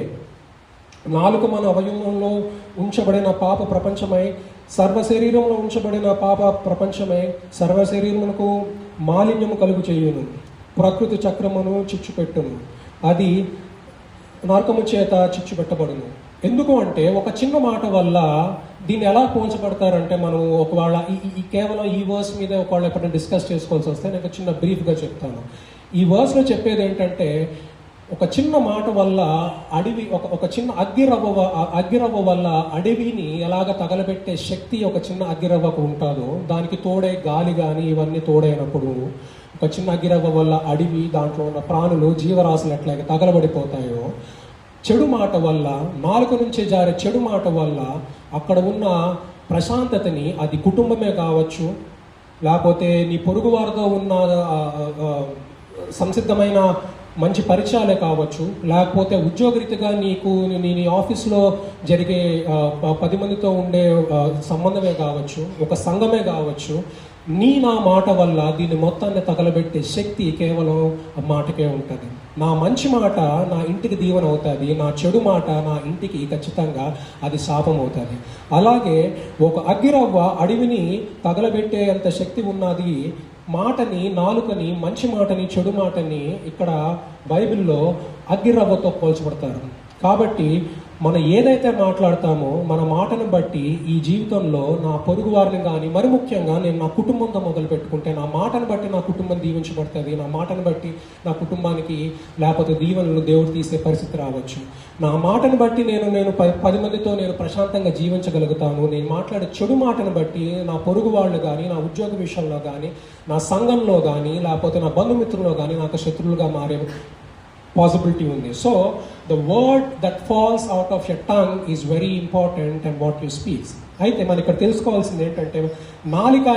నాలుక మన అవయవంలో ఉంచబడిన పాప ప్రపంచమై, సర్వ శరీరంలో ఉంచబడిన పాప ప్రపంచమై సర్వ శరీరమునకు మాలిన్యము కలుగు చేయును, ప్రకృతి చక్రమును చిచ్చుపెట్టును, అది నరకము చేత చిచ్చుపెట్టబడును. ఎందుకు అంటే, ఒక చిన్న మాట వల్ల దీన్ని ఎలా పోల్చబడతారంటే, మనం ఒకవేళ కేవలం ఈ వర్స్ మీద ఒకవేళ ఎప్పుడైనా డిస్కస్ చేసుకోవాల్సి వస్తే నేను చిన్న బ్రీఫ్గా చెప్తాను. ఈ వర్స్లో చెప్పేది ఏంటంటే, ఒక చిన్న మాట వల్ల అడవి ఒక చిన్న అగ్గిరవ్వ వల్ల అడవిని ఎలాగ తగలబెట్టే శక్తి ఒక చిన్న అగ్గిరవ్వకు ఉంటుందో, దానికి తోడే గాలి కానీ ఇవన్నీ తోడైనప్పుడు ఒక చిన్న అగ్గిరవ్వ వల్ల అడవి, దాంట్లో ఉన్న ప్రాణులు, జీవరాశులు ఎట్లాగే తగలబడిపోతాయో, చెడు మాట వల్ల, నాలుక నుంచి జారే చెడు మాట వల్ల అక్కడ ఉన్న ప్రశాంతతని, అది కుటుంబమే కావచ్చు, లేకపోతే నీ పొరుగు వారితో ఉన్న సంసిద్ధమైన మంచి పరిచయాలే కావచ్చు, లేకపోతే ఉద్యోగరీతిగా నీ ఆఫీస్లో జరిగే 10 మందితో ఉండే సంబంధమే కావచ్చు, ఒక సంఘమే కావచ్చు, నా మాట వల్ల దీన్ని మొత్తాన్ని తగలబెట్టే శక్తి కేవలం ఆ మాటకే ఉంటుంది. నా మంచి మాట నా ఇంటికి దీవెన అవుతుంది, నా చెడు మాట నా ఇంటికి ఖచ్చితంగా అది శాపం అవుతుంది. అలాగే ఒక అగ్గిరవ్వ అడవిని తగలబెట్టే అంత శక్తి ఉన్నది. మాటని, నాలుకని, మంచి మాటని, చెడు మాటని ఇక్కడ బైబిల్లో అగ్గిరవ్వతో పోల్చబడతారు. కాబట్టి మనం ఏదైతే మాట్లాడతామో మన మాటను బట్టి ఈ జీవితంలో నా పొరుగు వారిని కానీ, మరి ముఖ్యంగా నేను నా కుటుంబంతో మొదలు పెట్టుకుంటే నా మాటను బట్టి నా కుటుంబం దీవించబడుతుంది, నా మాటను బట్టి నా కుటుంబానికి లేకపోతే దీవెనలు దేవుడు తీసే పరిస్థితి రావచ్చు. నా మాటను బట్టి నేను 10 మందితో నేను ప్రశాంతంగా జీవించగలుగుతాను. నేను మాట్లాడే చెడు మాటను బట్టి నా పొరుగు వాళ్ళు కానీ, నా ఉద్యోగ విషయంలో కానీ, నా సంఘంలో కానీ, లేకపోతే నా బంధుమిత్రుల్లో కానీ నాకు శత్రువులుగా మారే పాసిబిలిటీ ఉంది. So the word that falls out of your tongue is very important and what you speaks. అయితే మనం ఇక్కడ తెలుసుకోవాల్సింది ఏంటంటే, నాలిక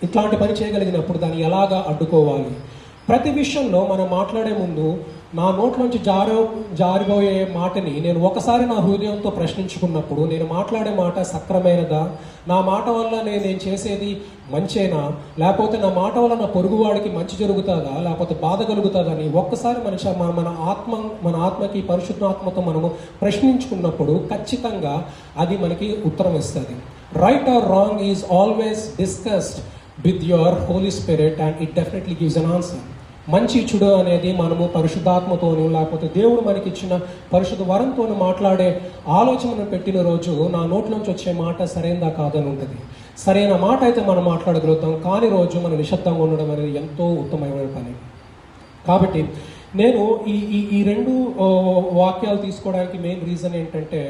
ఇట్లాంటి పని చేయగలిగినప్పుడు దాన్ని ఎలాగా అడ్డుకోవాలి. ప్రతి విషయంలో మనం మాట్లాడే ముందు నా నోట్లోంచి జారిపోయే మాటని నేను ఒకసారి నా హృదయంతో ప్రశ్నించుకున్నప్పుడు, నేను మాట్లాడే మాట సక్రమైనదా, నా మాట వల్ల నేను చేసేది మంచేనా, లేకపోతే నా మాట వల్ల నా పొరుగువాడికి మంచి జరుగుతుందా, లేకపోతే బాధ కలుగుతుందా అని ఒక్కసారి మన ఆత్మకి పరిశుద్ధాత్మతో మనము ప్రశ్నించుకున్నప్పుడు ఖచ్చితంగా అది మనకి ఉత్తరం ఇస్తుంది. Right or wrong is always discussed with your Holy Spirit and it definitely gives an answer. మంచి చెడు అనేది మనము పరిశుద్ధాత్మతోనూ లేకపోతే దేవుడు మనకి ఇచ్చిన పరిశుద్ధ వరంతోనూ మాట్లాడే ఆలోచనను పెట్టిన రోజు నా నోట్లోంచి వచ్చే మాట సరైనదా కాదని ఉంటుంది. సరైన మాట అయితే మనం మాట్లాడగలుగుతాం, కానీ రోజు మనం నిశ్శబ్దంగా ఉండడం అనేది ఎంతో ఉత్తమమైన పని. కాబట్టి నేను ఈ 2 వాక్యాలు తీసుకోవడానికి మెయిన్ రీజన్ ఏంటంటే,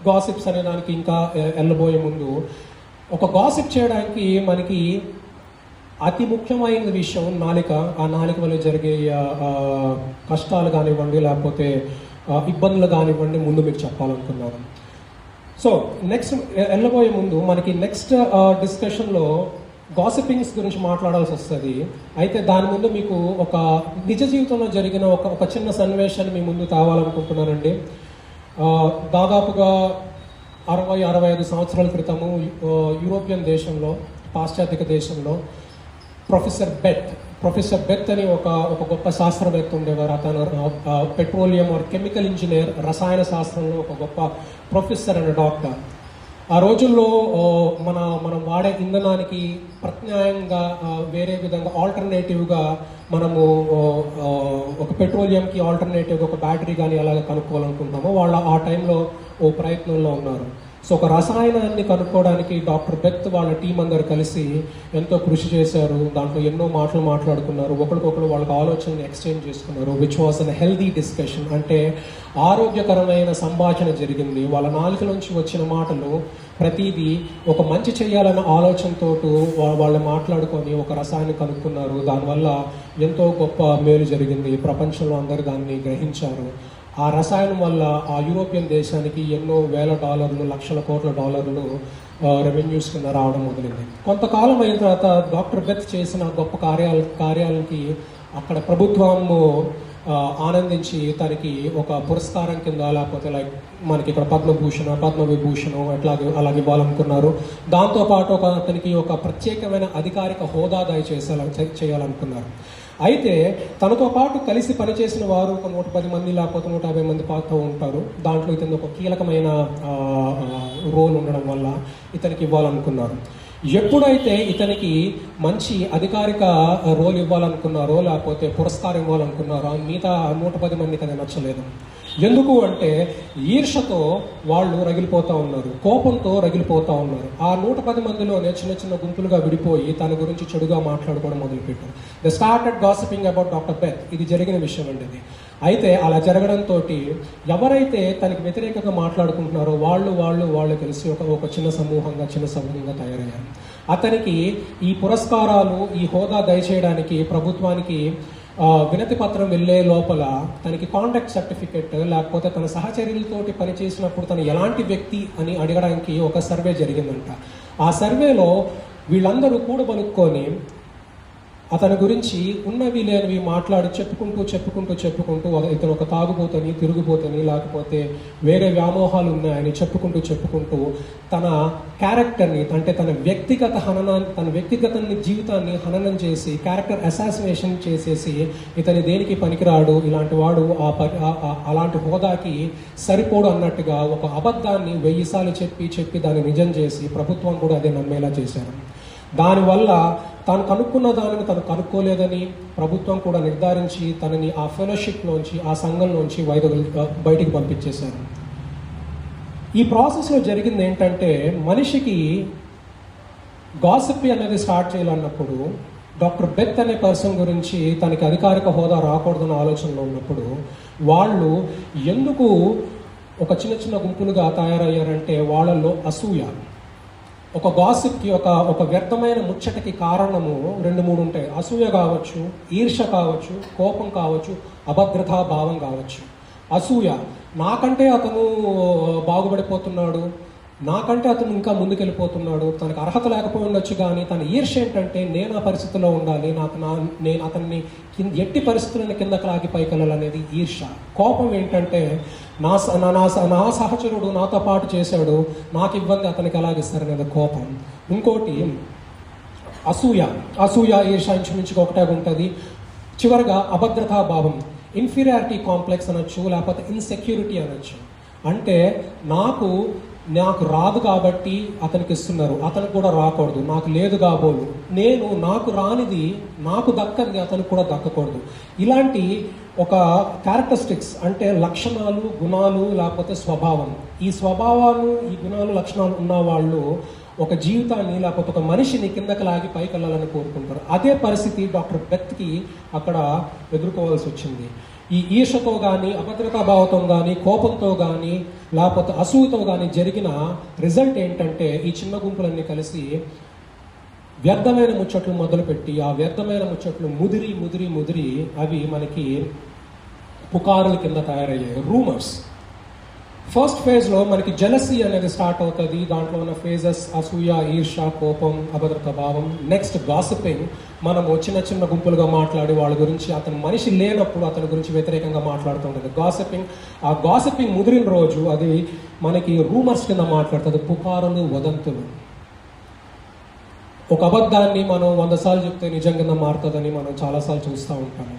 గాసిప్స్ అనే దానికి ఇంకా వెళ్ళబోయే ముందు, ఒక గాసిప్ చేయడానికి మనకి అతి ముఖ్యమైన విషయం నాలిక. ఆ నాలిక వల్ల జరిగే కష్టాలు కానివ్వండి, లేకపోతే ఇబ్బందులు కానివ్వండి, ముందు మీకు చెప్పాలనుకున్నాను. సో నెక్స్ట్ వెళ్ళబోయే ముందు మనకి నెక్స్ట్ డిస్కషన్లో గాసిపింగ్స్ గురించి మాట్లాడాల్సి వస్తుంది. అయితే దాని ముందు మీకు ఒక నిజ జీవితంలో జరిగిన ఒక చిన్న సన్నివేశాన్ని మీ ముందు తేవాలనుకుంటున్నానండి. దాదాపుగా 60-65 సంవత్సరాల క్రితము యూరోపియన్ దేశంలో, పాశ్చాత్యక దేశంలో ప్రొఫెసర్ బెత్ అని ఒక గొప్ప శాస్త్రవేత్త ఉండేవారు. అతను పెట్రోలియం ఆర్ కెమికల్ ఇంజనీర్, రసాయన శాస్త్రంలో ఒక గొప్ప ప్రొఫెసర్ అండ్ డాక్టర్. ఆ రోజుల్లో మనం వాడే ఇంధనానికి ప్రత్యామ్నాయంగా వేరే విధంగా ఆల్టర్నేటివ్గా మనము ఒక పెట్రోలియంకి ఆల్టర్నేటివ్గా ఒక బ్యాటరీ కానీ ఎలాగ కనుక్కోవాలనుకుంటామో వాళ్ళు ఆ టైంలో ఓ ప్రయత్నంలో ఉన్నారు. సో ఒక రసాయనాన్ని కనుక్కోవడానికి డాక్టర్ బెత్ వాళ్ళ టీం అందరు కలిసి ఎంతో కృషి చేశారు. దాంట్లో ఎన్నో మాటలు మాట్లాడుకున్నారు, ఒకరికొకరు వాళ్ళకి ఆలోచనలు ఎక్స్చేంజ్ చేసుకున్నారు. Which was an healthy discussion, అంటే ఆరోగ్యకరమైన సంభాషణ జరిగింది. వాళ్ళ నాలుక నుంచి వచ్చిన మాటలు ప్రతిదీ ఒక మంచి చేయాలన్న ఆలోచనతో వాళ్ళు మాట్లాడుకొని ఒక రసాయనం కనుక్కున్నారు. దానివల్ల ఎంతో గొప్ప మేలు జరిగింది, ప్రపంచంలో అందరూ దాన్ని గ్రహించారు. ఆ రసాయనం వల్ల ఆ యూరోపియన్ దేశానికి ఎన్నో వేల డాలర్లు, లక్షల కోట్ల డాలర్లు రెవెన్యూస్ కింద రావడం మొదలైంది. కొంతకాలం అయిన తర్వాత డాక్టర్ బెత్ చేసిన గొప్ప కార్యాలకి అక్కడ ప్రభుత్వము ఆనందించి తనకి ఒక పురస్కారం కింద, లేకపోతే లైక్ మనకి ఇక్కడ పద్మవిభూషణం అలాగే ఇవ్వాలనుకున్నారు. దాంతోపాటు అతనికి ఒక ప్రత్యేకమైన అధికారిక హోదా చేయాలనుకున్నారు. అయితే తనతో పాటు కలిసి పనిచేసిన వారు ఒక 110 మంది లేకపోతే 150 మంది పాటు ఉంటారు. దాంట్లో ఇతను ఒక కీలకమైన రోల్ ఉండడం వల్ల ఇతనికి ఇవ్వాలనుకున్నారు. ఎప్పుడైతే ఇతనికి మంచి అధికారిక రోల్ ఇవ్వాలనుకున్నారో లేకపోతే పురస్కారం ఇవ్వాలనుకున్నారో మిగతా 110 మంది ఇతనికి నచ్చలేదు. ఎందుకు అంటే ఈర్షతో వాళ్ళు రగిలిపోతూ ఉన్నారు, కోపంతో రగిలిపోతూ ఉన్నారు. ఆ 110 మందిలోనే చిన్న చిన్న గుంపులుగా విడిపోయి తన గురించి చెడుగా మాట్లాడుకోవడం మొదలుపెట్టారు. They started gossiping about doctor Beth. ఇది జరిగిన విషయం అండి ఇది. అయితే అలా జరగడంతో ఎవరైతే తనకి వ్యతిరేకంగా మాట్లాడుకుంటున్నారో వాళ్ళు కలిసి ఒక చిన్న సమూహంగా తయారయ్యారు. అతనికి ఈ పురస్కారాలు, ఈ హోదా దయచేయడానికి ప్రభుత్వానికి వినతి పత్రం వెళ్ళే లోపల తనకి కాంటాక్ట్ సర్టిఫికెట్ లేకపోతే తన సహచర్యులతోటి పనిచేసినప్పుడు తను ఎలాంటి వ్యక్తి అని అడగడానికి ఒక సర్వే జరిగిందంట. ఆ సర్వేలో వీళ్ళందరూ కూడబలుక్కొని అతని గురించి ఉన్నవి లేనివి మాట్లాడి చెప్పుకుంటూ ఇతను ఒక తాగుబోతని, తిరుగుబోతని, లేకపోతే వేరే వ్యామోహాలు ఉన్నాయని చెప్పుకుంటూ తన క్యారెక్టర్ని, అంటే తన వ్యక్తిగత జీవితాన్ని హననం చేసి క్యారెక్టర్ అసాసినేషన్ చేసేసి ఇతని దేనికి పనికిరాడు, ఇలాంటి వాడు అలాంటి హోదాకి సరిపోడు అన్నట్టుగా ఒక అబద్ధాన్ని 1000 సార్లు చెప్పి దాన్ని నిజం చేసి ప్రభుత్వం కూడా అదే నమ్మేలా చేశారు. దానివల్ల తాను కనుక్కున్న దానిని తను కనుక్కోలేదని ప్రభుత్వం కూడా నిర్ధారించి తనని ఆ ఫెలోషిప్లోంచి, ఆ సంఘంలోంచి బయటికి పంపించేశారు. ఈ ప్రాసెస్లో జరిగింది ఏంటంటే, మనిషికి గాసిప్ అనేది స్టార్ట్ చేయాలన్నప్పుడు, డాక్టర్ బెత్ అనే పర్సన్ గురించి తనకి అధికారిక హోదా రాకూడదన్న ఆలోచనలో ఉన్నప్పుడు వాళ్ళు ఎందుకు ఒక చిన్న గుంపులుగా తయారయ్యారంటే వాళ్ళల్లో అసూయ. ఒక గాసిప్కి, ఒక వ్యర్థమైన ముచ్చటకి కారణము 2-3 ఉంటాయి. అసూయ కావచ్చు, ఈర్ష కావచ్చు, కోపం కావచ్చు, అభద్రతా భావం కావచ్చు. అసూయ, నాకంటే అతను బాగుపడిపోతున్నాడు, నాకంటే అతను ఇంకా ముందుకెళ్ళిపోతున్నాడు, తనకు అర్హత లేకపోయి ఉండొచ్చు, కానీ తన ఈర్ష ఏంటంటే నేను ఆ పరిస్థితిలో ఉండాలి, నేను అతన్ని ఎట్టి పరిస్థితులను కిందకి లాగి పైకెళ్ళాలనేది ఈర్ష. కోపం ఏంటంటే నా సహచరుడు నాతో పాటు చేశాడు, నాకు ఇబ్బంది అతనికి ఎలాగిస్తారనేది కోపం. ఇంకోటి అసూయ, ఈర్ష ఇంచుమించుగా ఒకటే ఉంటుంది. చివరిగా అభద్రతా భావం, ఇన్ఫీరియారిటీ కాంప్లెక్స్ అనొచ్చు, లేకపోతే ఇన్సెక్యూరిటీ అనొచ్చు. అంటే నాకు రాదు కాబట్టి అతనికి ఇస్తున్నారు, అతనికి కూడా రాకూడదు, నాకు లేదు కాబోలు, నాకు రానిది, నాకు దక్కనిది అతనికి కూడా దక్కకూడదు. ఇలాంటి ఒక క్యారెక్టరిస్టిక్స్ అంటే లక్షణాలు, గుణాలు, లేకపోతే స్వభావం. ఈ స్వభావాలు, ఈ గుణాలు, లక్షణాలు ఉన్న వాళ్ళు ఒక జీవితాన్ని లేకపోతే ఒక మనిషిని కిందకి లాగి పైకి వెళ్ళాలని కోరుకుంటారు. అదే పరిస్థితి డాక్టర్ బెత్కి అక్కడ ఎదుర్కోవాల్సి వచ్చింది. ఈ ఈర్షతో కానీ, అభద్రతా భావంతో కానీ, కోపంతో కానీ, లేకపోతే అసూయతో కానీ జరిగిన రిజల్ట్ ఏంటంటే ఈ చిన్న గుంపులన్నీ కలిసి వ్యర్థమైన ముచ్చట్లు మొదలుపెట్టి ఆ వ్యర్థమైన ముచ్చట్లు ముదిరి అవి మనకి పుకారుల కింద తయారయ్యాయి, రూమర్స్. ఫస్ట్ ఫేజ్లో మనకి జెలసీ అనేది స్టార్ట్ అవుతుంది. దాంట్లో ఉన్న ఫేజెస్ అసూయ, ఈర్ష, కోపం, అభద్రత భావం. నెక్స్ట్ గాసిపింగ్, మనము చిన్న గుంపులుగా మాట్లాడి వాళ్ళ గురించి, అతను మనిషి లేనప్పుడు అతని గురించి వ్యతిరేకంగా మాట్లాడుతుంటుంది గాసిపింగ్. ఆ గాసిపింగ్ ముదిరిన రోజు అది మనకి రూమర్స్ కింద మాట్లాడుతుంది, పుకారులు, వదంతులు. ఒక అబద్ధాన్ని మనం 100 సార్లు చెప్తే నిజం కింద మారుతుందని మనం చాలాసార్లు చూస్తూ ఉంటాము.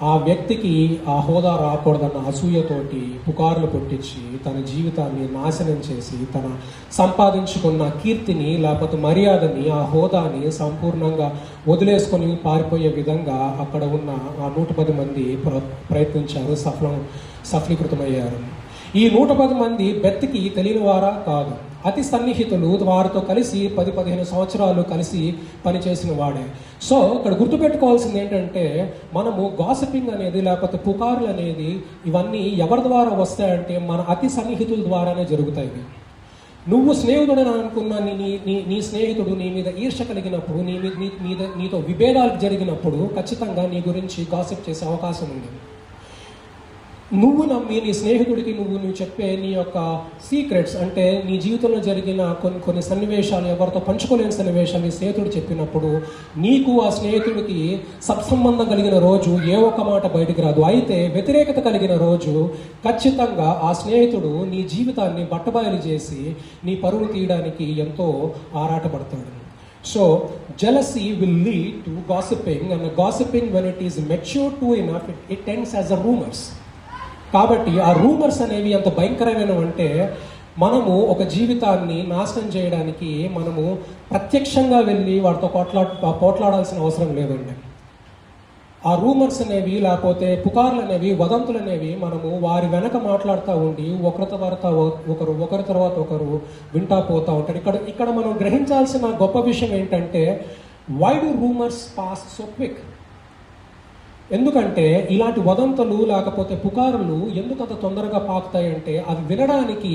ఆ వ్యక్తికి ఆ హోదా రాకూడదన్న అసూయతోటి పుకార్లు పుట్టించి తన జీవితాన్ని నాశనం చేసి తన సంపాదించుకున్న కీర్తిని లేకపోతే మర్యాదని, ఆ హోదాని సంపూర్ణంగా వదిలేసుకొని పారిపోయే విధంగా అక్కడ ఉన్న ఆ 110 మంది ప్రయత్నించారు, సఫలీకృతమయ్యారు. ఈ 110 మంది బెత్కి తెలియని వారా కాదు, అతి సన్నిహితులు, వారితో కలిసి 10-15 సంవత్సరాలు కలిసి పనిచేసిన వాడే. సో ఇక్కడ గుర్తుపెట్టుకోవాల్సింది ఏంటంటే, మనము గాసిపింగ్ అనేది లేకపోతే పుకార్లు అనేది ఇవన్నీ ఎవరి ద్వారా వస్తాయంటే మన అతి సన్నిహితుల ద్వారానే జరుగుతాయి. నువ్వు స్నేహితుడని అనుకున్న నీ స్నేహితుడు నీ మీద ఈర్ష కలిగినప్పుడు, నీతో విభేదాలు జరిగినప్పుడు ఖచ్చితంగా నీ గురించి గాసిప్ చేసే అవకాశం ఉంది. నువ్వు నమ్మి నీ స్నేహితుడికి నువ్వు చెప్పే నీ యొక్క సీక్రెట్స్, అంటే నీ జీవితంలో జరిగిన కొన్ని సన్నివేశాలు, ఎవరితో పంచుకోలేని సన్నివేశాలు నీ స్నేహితుడు చెప్పినప్పుడు నీకు ఆ స్నేహితుడికి సత్సంబంధం కలిగిన రోజు ఏ ఒక్క మాట బయటికి రాదు. అయితే వ్యతిరేకత కలిగిన రోజు ఖచ్చితంగా ఆ స్నేహితుడు నీ జీవితాన్ని బట్టబయలు చేసి నీ పరువు తీయడానికి ఎంతో ఆరాటపడతాడు. So jealousy will lead to gossiping, and gossiping when it is mature too enough, it ends as a rumors. కాబట్టి ఆ రూమర్స్ అనేవి ఎంత భయంకరమైనవి అంటే మనము ఒక జీవితాన్ని నాశనం చేయడానికి మనము ప్రత్యక్షంగా వెళ్ళి వాటితో పోట్లాడాల్సిన అవసరం లేదండి. ఆ రూమర్స్ అనేవి, లేకపోతే పుకార్లు అనేవి, వదంతులు అనేవి మనము వారి వెనక మాట్లాడుతూ ఉండి ఒకరి తర్వాత ఒకరు వింటా పోతూ ఉంటారు. ఇక్కడ మనం గ్రహించాల్సిన గొప్ప విషయం ఏంటంటే, why do rumours pass so quick? ఎందుకంటే ఇలాంటి వదంతులు లేకపోతే పుకారులు ఎందుకు అంత తొందరగా పాకుతాయంటే, అవి వినడానికి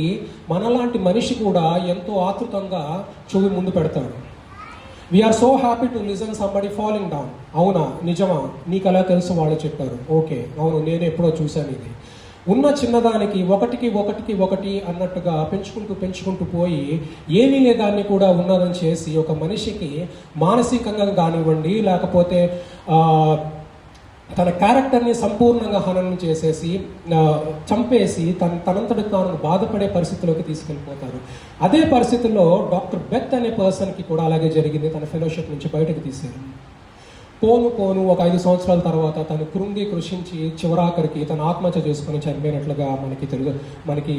మనలాంటి మనిషి కూడా ఎంతో ఆతృతంగా చెవి ముందు పెడతాడు. We are so happy to listen somebody falling down. అవునా, నిజమా, నీకు అలా తెలుసు, వాళ్ళు చెప్పారు, ఓకే అవును నేను ఎప్పుడో చూశాను. ఇది ఉన్న చిన్నదానికి ఒకటి అన్నట్టుగా పెంచుకుంటూ పోయి ఏమీ లేదాన్ని కూడా ఉన్నదని చేసి ఒక మనిషికి మానసికంగా కానివ్వండి, లేకపోతే తన క్యారెక్టర్ని సంపూర్ణంగా హననం చేసేసి చంపేసి తనంతటి తాను బాధపడే పరిస్థితిలోకి తీసుకెళ్ళిపోతారు. అదే పరిస్థితుల్లో డాక్టర్ బెత్ అనే పర్సన్కి కూడా అలాగే జరిగింది. తన ఫెలోషిప్ నుంచి బయటకు తీశారు. పోను ఒక 5 సంవత్సరాల తర్వాత తను కృషించి చివరాఖరికి తను ఆత్మహత్య చేసుకొని చనిపోయినట్లుగా మనకి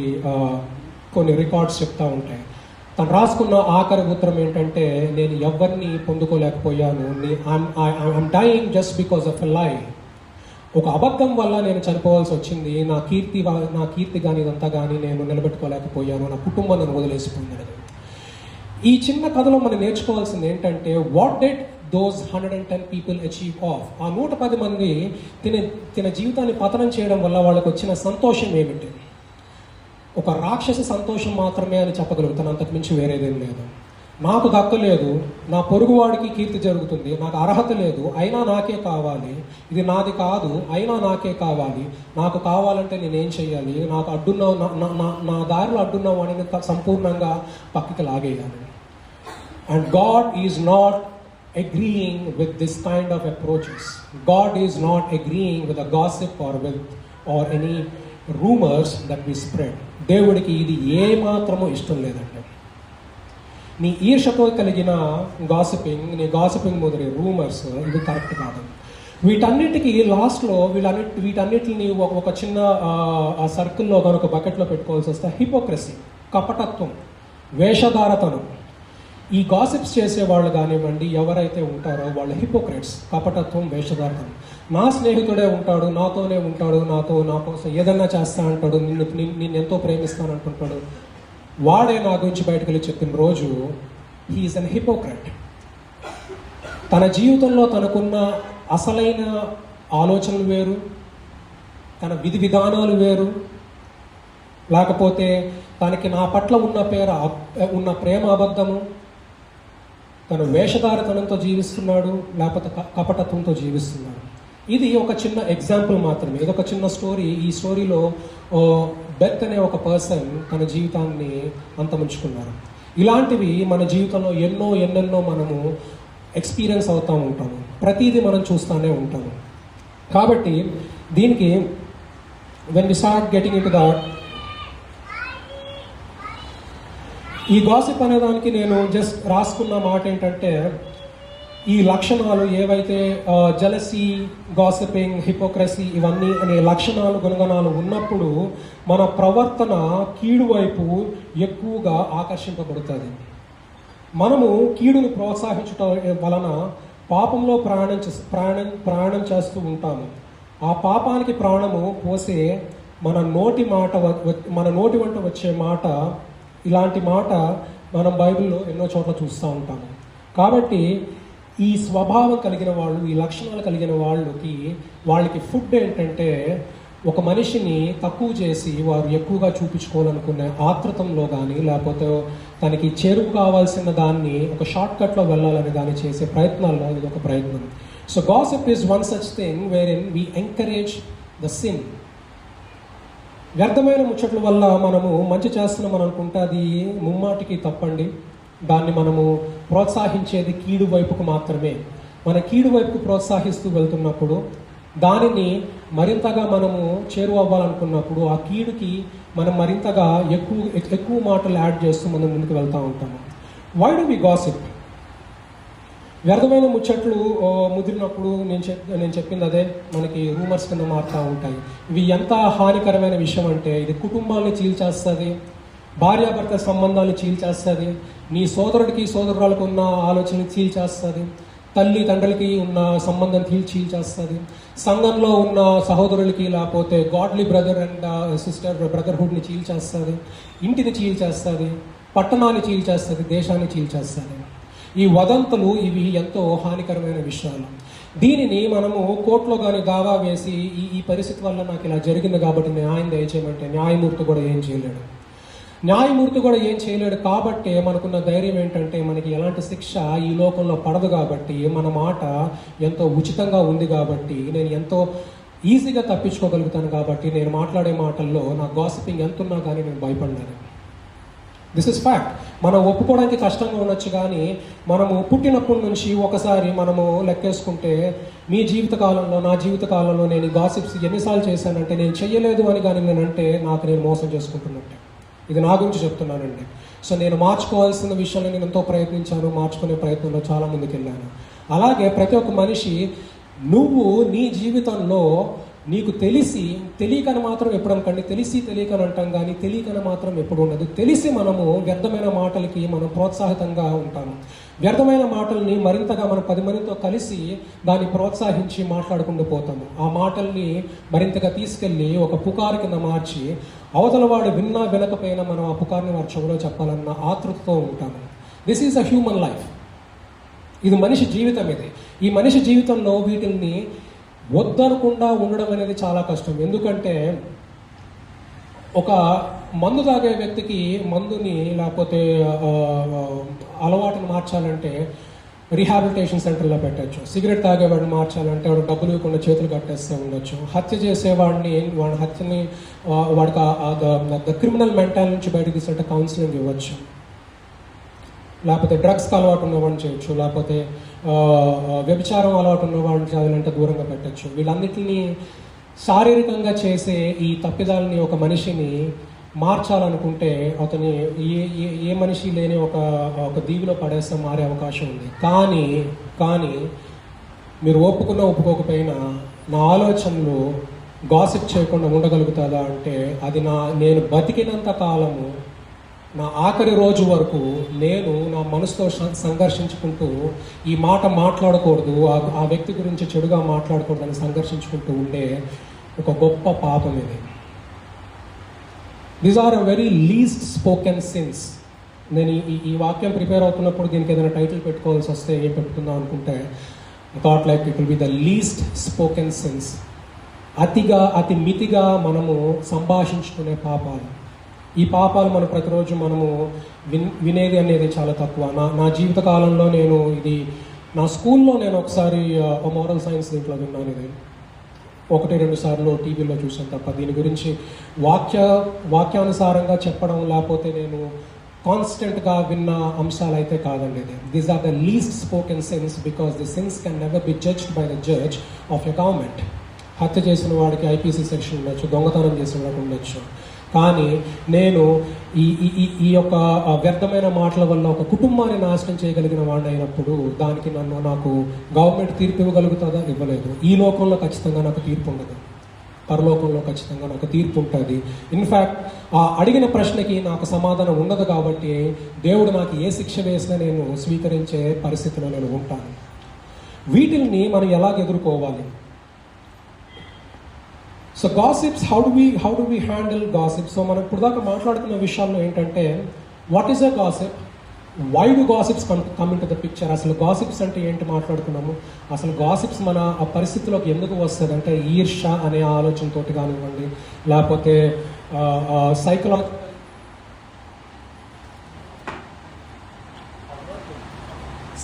కొన్ని రికార్డ్స్ చెప్తూ ఉంటాయి. తను రాసుకున్న ఆఖరి ఉత్తరం ఏంటంటే, నేను ఎవరిని పొందుకోలేకపోయాను, I'm dying just because of a lie. ఒక అబద్ధం వల్ల నేను చనిపోవాల్సి వచ్చింది. నా కీర్తి కానీ ఇదంతా కానీ నేను నిలబెట్టుకోలేకపోయాను, నా కుటుంబం నన్ను వదిలేసిపోయింది. ఈ చిన్న కథలో మనం నేర్చుకోవాల్సింది ఏంటంటే, what dead those 110 people achieve of? ఆ 110 మంది తిన జీవితాన్ని పతనం చేయడం వల్ల వాళ్ళకి వచ్చిన సంతోషం ఏమిటి? ఒక రాక్షస సంతోషం మాత్రమే అని చెప్పగలుగుతాను, అంతకు మించి వేరేదేం లేదు. నాకు దక్కలేదు, నా పొరుగువాడికి కీర్తి జరుగుతుంది, నాకు అర్హత లేదు, అయినా నాకే కావాలి, ఇది నాది కాదు అయినా నాకే కావాలి, నాకు కావాలంటే నేనేం చెయ్యాలి, నాకు నా దారిలో అడ్డున్న వాడిని సంపూర్ణంగా పక్కకి లాగేయాలి. And God is not agreeing with this kind of approaches. God is not agreeing with a gossip or any rumors that we spread. దేవుడికి ఇది ఏ మాత్రమూ ఇష్టం లేదండి. నీ ఈర్షతో కలిగిన గాసిపింగ్ మొదటి రూమర్స్ ఇది కరెక్ట్ కాదు. వీటన్నిటికీ లాస్ట్లో వీటన్నిటిని ఒక చిన్న సర్కిల్లో కనుక బకెట్లో పెట్టుకోవాల్సి వస్తే హిపోక్రసీ, కపటత్వం, వేషధారతనం. ఈ గాసిప్స్ చేసేవాళ్ళు కానివ్వండి, ఎవరైతే ఉంటారో వాళ్ళు హిపోక్రెట్స్, కపటత్వం, వేషధారతనం. నా స్నేహితుడే ఉంటాడు, నాతోనే ఉంటాడు, నా కోసం ఏదన్నా చేస్తా అంటాడు, నిన్ను ఎంతో ప్రేమిస్తాను అంటుంటాడు, వాడే నా గురించి బయటకు వెళ్ళి చెప్పిన రోజు హీఈస్ అన్ హిపోక్రెట్. తన జీవితంలో తనకున్న అసలైన ఆలోచనలు వేరు, తన విధి విధానాలు వేరు, లేకపోతే తనకి నా పట్ల ఉన్న ప్రేమ అబద్ధము, తను వేషధారతనంతో జీవిస్తున్నాడు, లేకపోతే కపటత్వంతో జీవిస్తున్నాడు. ఇది ఒక చిన్న ఎగ్జాంపుల్ మాత్రమే, ఇది ఒక చిన్న స్టోరీ. ఈ స్టోరీలో బెత్ అనే ఒక పర్సన్ తన జీవితాన్ని అంతముంచుకున్నారు. ఇలాంటివి మన జీవితంలో ఎన్నెన్నో మనము ఎక్స్పీరియన్స్ అవుతూ ఉంటాము, ప్రతిదీ మనం చూస్తూనే ఉంటాము. కాబట్టి దీనికి when we start getting into that, ఈ గాసిప్ అనేదానికి నేను జస్ట్ రాసుకున్న మాట ఏంటంటే, ఈ లక్షణాలు ఏవైతే జెలసీ, గాసిపింగ్, హిపోక్రసీ ఇవన్నీ అనే లక్షణాలు, గుణగణాలు ఉన్నప్పుడు మన ప్రవర్తన కీడు వైపు ఎక్కువగా ఆకర్షింపబడుతుంది. మనము కీడును ప్రోత్సహించటం వలన పాపంలో ప్రయాణం చేస్తూ ఉంటాము. ఆ పాపానికి ప్రాణము పోసే మన నోటి వెంట వచ్చే మాట, ఇలాంటి మాట మనం బైబిల్లో ఎన్నో చోట్ల చూస్తూ ఉంటాము. కాబట్టి ఈ స్వభావం కలిగిన వాళ్ళు, ఈ లక్షణాలు కలిగిన వాళ్ళకి ఫుడ్ ఏంటంటే, ఒక మనిషిని తక్కువ చేసి వారు ఎక్కువగా చూపించుకోవాలనుకునే ఆత్రతంలో కానీ, లేకపోతే తనకి చేరువు కావాల్సిన దాన్ని ఒక షార్ట్ కట్లో వెళ్ళాలని దాన్ని చేసే ప్రయత్నాల్లో ఇది ఒక ప్రయత్నం. So gossip is one such thing where in we encourage the sin. వ్యర్థమైన ముచ్చట్ల వల్ల మనము మంచి చేస్తున్నామని అనుకుంటే అది ముమ్మాటికి తప్పండి. దాన్ని మనము ప్రోత్సహించేది కీడు వైపుకు మాత్రమే. మన కీడు వైపుకు ప్రోత్సహిస్తూ వెళ్తున్నప్పుడు, దానిని మరింతగా మనము చేరువవ్వాలనుకున్నప్పుడు ఆ కీడుకి మనం మరింతగా ఎక్కువ మాటలు యాడ్ చేస్తూ మనం ముందుకు వెళ్తూ ఉంటాము. Why do we gossip? వ్యర్థమైన ముచ్చట్లు ముదిరినప్పుడు నేను చెప్పింది అదే, మనకి రూమర్స్ కింద మారుతూ ఉంటాయి. ఇవి ఎంత హానికరమైన విషయం అంటే, ఇది కుటుంబాన్ని చీల్చేస్తుంది, భార్యాభర్త సంబంధాలు చీల్చేస్తుంది, నీ సోదరుడికి సోదరురాలకు ఉన్న ఆలోచనలు చీల్చేస్తుంది, తల్లి తండ్రులకి ఉన్న సంబంధం చీల్చేస్తుంది, సంఘంలో ఉన్న సహోదరులకి లేకపోతే గాడ్లీ బ్రదర్ అండ్ సిస్టర్ బ్రదర్హుడ్ని చీల్చేస్తుంది, ఇంటిని చీల్చేస్తుంది, పట్టణాన్ని చీల్చేస్తుంది, దేశాన్ని చీల్చేస్తుంది. ఈ వదంతులు ఇవి ఎంతో హానికరమైన విషయాలు. దీనిని మనము కోర్టులో కానీ దావా వేసి ఈ పరిస్థితి వల్ల నాకు ఇలా జరిగింది కాబట్టి న్యాయం దయచేయమంటే న్యాయమూర్తి కూడా ఏం చేయలేడు. న్యాయమూర్తి కూడా ఏం చేయలేడు కాబట్టి మనకున్న ధైర్యం ఏంటంటే మనకి ఎలాంటి శిక్ష ఈ లోకంలో పడదు కాబట్టి, మన మాట ఎంతో ఉచితంగా ఉంది కాబట్టి, నేను ఎంతో ఈజీగా తప్పించుకోగలుగుతాను కాబట్టి నేను మాట్లాడే మాటల్లో నా గాసిపింగ్ ఎంత ఉన్నా కానీ నేను భయపడ్డాను. This is fact. మనం ఒప్పుకోవడానికి కష్టంగా ఉండొచ్చు, కానీ మనము పుట్టినప్పటి నుంచి ఒకసారి మనము లెక్కేసుకుంటే మీ జీవితకాలంలో నా జీవితకాలంలో నేను గాసిప్స్ ఎన్నిసార్లు చేశానంటే, నేను చెయ్యలేదు అని కానీ నేనంటే నాకు నేను మోసం చేసుకుంటున్నట్టే. ఇది నా గురించి చెప్తున్నానండి. సో నేను మార్చుకోవాల్సిన విషయాన్ని నేను ఎంతో ప్రయత్నించాను, మార్చుకునే ప్రయత్నంలో చాలా ముందుకు వెళ్ళాను. అలాగే ప్రతి ఒక్క మనిషి, నువ్వు నీ జీవితంలో నీకు తెలియకని మాత్రం ఎప్పుడు అనకండి, తెలియకని అంటాం కానీ తెలియకని మాత్రం ఎప్పుడు ఉండదు. తెలిసి మనము వ్యర్థమైన మాటలకి మనం ప్రోత్సాహితంగా ఉంటాము. వ్యర్థమైన మాటల్ని మరింతగా మనం 10 మందితో కలిసి దాన్ని ప్రోత్సహించి మాట్లాడుకుంటూ పోతాము. ఆ మాటల్ని మరింతగా తీసుకెళ్ళి ఒక పుకారు కింద మార్చి అవతల వాడు విన్నా వినకపోయినా మనం ఆ పుకారుని వారి చెవులో చెప్పాలన్న ఆతృతతో ఉంటాము. This is a human life. ఇది మనిషి జీవితం. ఈ మనిషి జీవితంలో వీటిల్ని వద్దనకుండా ఉండడం అనేది చాలా కష్టం. ఎందుకంటే ఒక మందు తాగే వ్యక్తికి మందుని లేకపోతే అలవాటుని మార్చాలంటే రీహాబిలిటేషన్ సెంటర్లో పెట్టచ్చు. సిగరెట్ తాగేవాడిని మార్చాలంటే వాడు డబ్బులు ఇవ్వకుండా చేతులు కట్టేస్తూ ఉండొచ్చు. హత్య చేసేవాడిని వాడి హత్యని వాడికి ద క్రిమినల్ మెంటాలిటీ నుంచి బయటకు తీసినట్టు కౌన్సిలింగ్ ఇవ్వచ్చు. లేకపోతే డ్రగ్స్కి అలవాటు ఉన్నవాడిని చేయొచ్చు, లేకపోతే వ్యభిచారం అలవాటు ఉన్నవాడిని చదివినంటే దూరంగా పెట్టచ్చు. వీళ్ళన్నిటిని శారీరకంగా చేసే ఈ తప్పిదాలని ఒక మనిషిని మార్చాలనుకుంటే అతని ఏ మనిషి లేని ఒక దీవిలో పడేస్తే మారే అవకాశం ఉంది. కానీ మీరు ఒప్పుకోకపోయినా నా ఆలోచనలు గాసిప్ చేయకుండా ఉండగలుగుతుందా అంటే, అది నేను బతికినంత కాలము, నా ఆఖరి రోజు వరకు నేను నా మనసుతో సంఘర్షించుకుంటూ ఈ మాట మాట్లాడకూడదు, ఆ వ్యక్తి గురించి చెడుగా మాట్లాడకూడదు అని సంఘర్షించుకుంటూ ఉండే ఒక గొప్ప పాపం ఇది. These are a very least spoken sins. నేను ఈ వాక్యం ప్రిపేర్ అవుతున్నప్పుడు దీనికి ఏదైనా టైటిల్ పెట్టుకోవాల్సి వస్తే ఏం పెట్టుకుందాం అనుకుంటే, thought like it will be the least spoken since. అతి మితిగా మనము సంభాషించుకునే పాపాలు. ఈ పాపాలు మనం ప్రతిరోజు మనము వినేది అనేది చాలా తక్కువ. నా జీవిత కాలంలో నా స్కూల్లో నేను ఒకసారి మోరల్ సైన్స్ దీంట్లో విన్నాను. ఇది 1-2 సార్లు టీవీలో చూసాను తప్ప దీని గురించి వాక్యానుసారంగా చెప్పడం లేకపోతే నేను కాన్స్టెంట్గా విన్న అంశాలు అయితే కాదండి ఇది. These are the least spoken sins because the sins can never be judged by the judge of a government. హత్య చేసిన వాడికి ఐపీసీ సెక్షన్ ఉండొచ్చు, దొంగతనం చేసిన వాడికి ఉండొచ్చు. కానీ నేను ఈ యొక్క వ్యర్థమైన మాటల వల్ల ఒక కుటుంబాన్ని నాశనం చేయగలిగిన వాడిని అయినప్పుడు దానికి నాకు గవర్నమెంట్ తీర్పు ఇవ్వగలుగుతుందా? ఇవ్వలేదు. ఈ లోకంలో ఖచ్చితంగా నాకు తీర్పు ఉండదు, పరలోకంలో ఖచ్చితంగా నాకు తీర్పు ఉంటుంది. ఇన్ఫ్యాక్ట్ ఆ అడిగిన ప్రశ్నకి నాకు సమాధానం ఉండదు కాబట్టి దేవుడు నాకు ఏ శిక్ష వేసినా నేను స్వీకరించే పరిస్థితిలో నేను ఉంటాను. వీటిని మనం ఎలాగ ఎదుర్కోవాలి? So gossips, how do we handle gossips? So మనం ఇప్పుడు దాకా మాట్లాడుతున్న విషయాల్లో ఏంటంటే, what is a gossip, why do gossips come into the picture, అసలు గాసిప్స్ అంటే ఏంటి మాట్లాడుకున్నాము, అసలు గాసిప్స్ మన ఆ పరిస్థితిలోకి ఎందుకు వస్తుంది అంటే ఈర్ష్య అనే ఆలోచనతోటి కానివ్వండి, లేకపోతే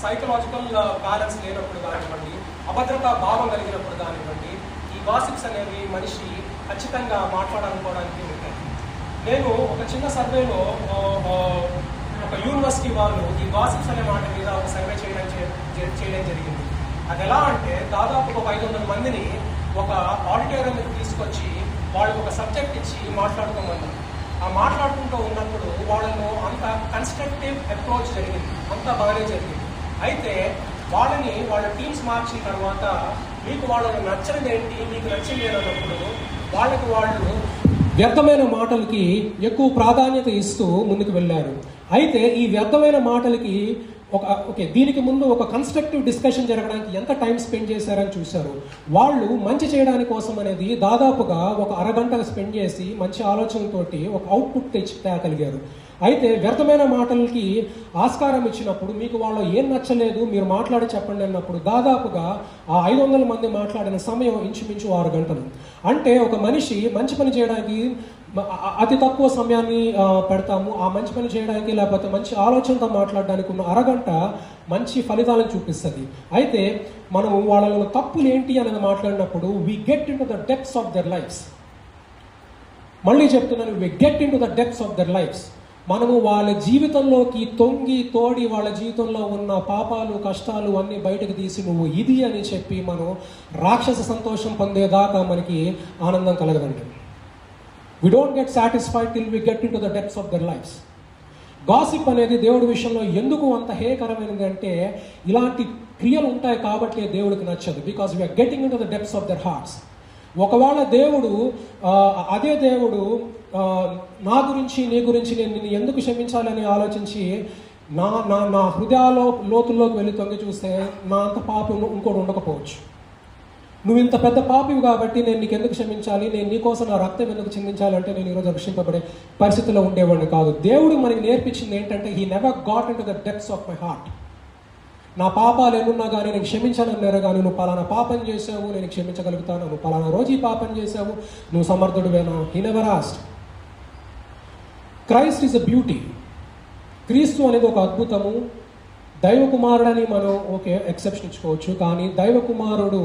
సైకలాజికల్ బ్యాలెన్స్ లేనప్పుడు కానివ్వండి, అభద్రతా భావం కలిగినప్పుడు కానివ్వండి, ఈ గాసిప్స్ అనేవి మనిషి ఖచ్చితంగా మాట్లాడాలనుకోవడానికి ఉంటాయి. నేను ఒక చిన్న సర్వేలో ఒక యూనివర్సిటీ వాళ్ళు ఈ గాసిప్స్ అనే మాట మీద ఒక సర్వే చేయడం జరిగింది. అది ఎలా అంటే, దాదాపు ఒక 500 మందిని ఒక ఆడిటోరియం తీసుకొచ్చి వాళ్ళకి ఒక సబ్జెక్ట్ ఇచ్చి మాట్లాడుకోమన్నారు. ఆ మాట్లాడుకుంటూ ఉన్నప్పుడు వాళ్ళను అంత కన్స్ట్రక్టివ్ అప్రోచ్ జరిగింది, అంతా బాగానే జరిగింది. అయితే వాళ్ళ టీమ్స్ మార్చిన తర్వాత మీకు వాళ్ళని నచ్చనిది ఏంటి, మీకు నచ్చింది అన్నప్పుడు వాళ్ళు వ్యర్థమైన మాటలకి ఎక్కువ ప్రాధాన్యత ఇస్తూ ముందుకు వెళ్ళారు. అయితే ఈ వ్యర్థమైన మాటలకి దీనికి ముందు ఒక కన్స్ట్రక్టివ్ డిస్కషన్ జరగడానికి ఎంత టైం స్పెండ్ చేశారని చూశారు. వాళ్ళు మంచి చేయడానికి కోసం అనేది దాదాపుగా ఒక అరగంట స్పెండ్ చేసి మంచి ఆలోచనతోటి ఒక అవుట్పుట్ తేగలిగారు. అయితే వ్యర్థమైన మాటలకి ఆస్కారం ఇచ్చినప్పుడు మీకు వాళ్ళు ఏం నచ్చలేదు మీరు మాట్లాడి చెప్పండి అన్నప్పుడు దాదాపుగా ఆ 500 మంది మాట్లాడిన సమయం ఇంచుమించు 6 గంటలు. అంటే ఒక మనిషి మంచి పని చేయడానికి అతి తక్కువ సమయాన్ని పెడతాము, ఆ మంచి పని చేయడానికి లేకపోతే మంచి ఆలోచనతో మాట్లాడడానికి ఉన్న అరగంట మంచి ఫలితాలను చూపిస్తుంది. అయితే మనము వాళ్ళలో తప్పులు ఏంటి అనేది మాట్లాడినప్పుడు we get into the depths of their lives. మళ్ళీ చెప్తున్నాను, we get into the depths of their lives. మనము వాళ్ళ జీవితంలోకి తొంగి తోడి వాళ్ళ జీవితంలో ఉన్న పాపాలు కష్టాలు అన్నీ బయటకు తీసి నువ్వు ఇది అని చెప్పి మనం రాక్షస సంతోషం పొందేదాకా మనకి ఆనందం కలగదండి. We don't get satisfied till we get into the depths of their lives. Gossip అనేది దేవుడి విషయంలో ఎందుకు అంత హేయకరమైనది అంటే ఇలాంటి క్రియలు ఉంటాయి కాబట్టి దేవుడికి నచ్చదు. Because we are getting into the depths of their hearts. ఒకవేళ అదే దేవుడు నా గురించి నీ గురించి నేను నిన్ను ఎందుకు క్షమించాలని ఆలోచించి నా హృదయాలో లోతుల్లోకి వెళ్ళి తొంగి చూస్తే నా అంత పాపం ఇంకోటి ఉండకపోవచ్చు. నువ్వు ఇంత పెద్ద పాపివి కాబట్టి నేను నీకు ఎందుకు క్షమించాలి, నేను నీకోసం నా రక్తం ఎందుకు చిందించాలంటే నేను ఈరోజు రక్షింపబడే పరిస్థితిలో ఉండేవాడిని కాదు. దేవుడు మనకి నేర్పించింది ఏంటంటే he never got in to the depths of my heart. నా పాపాలు ఎన్నున్నా కానీ నేను క్షమించాలన్నారు కానీ నువ్వు పలానా పాపం చేసావు నేను క్షమించగలుగుతాను, నువ్వు పలానా రోజు ఈ పాపం చేసావు నువ్వు సమర్థుడువేనా. He never asked. Christ is a beauty. క్రీస్తు అనేది ఒక అద్భుతము. దైవ కుమారుడని మనం ఎక్సెప్షన్ ఇచ్చుకోవచ్చు, కానీ దైవ కుమారుడు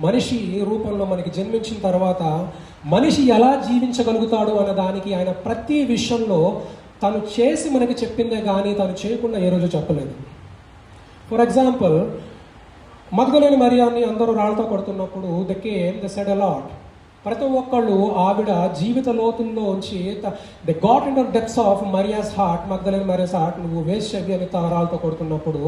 మనిషి రూపంలో మనకి జన్మించిన తర్వాత మనిషి ఎలా జీవించగలుగుతాడు అన్న దానికి ఆయన ప్రతి విషయంలో తను చేసి మనకి చెప్పిందే కానీ తను చేయకుండా ఏ రోజు చెప్పలేదు. ఫర్ ఎగ్జాంపుల్, మగ్దలేని మరియాన్ని అందరూ రాళ్లతో కొడుతున్నప్పుడు దే సెడ్ అ లాట్. ప్రతి ఒక్కళ్ళు ఆవిడ జీవిత లోతుల్లో ఉంచి they got in the depths of Maria's heart, Magdalene Maria's heart. నువ్వు వేశ్యవి అని రాళ్ళతో కొడుతున్నప్పుడు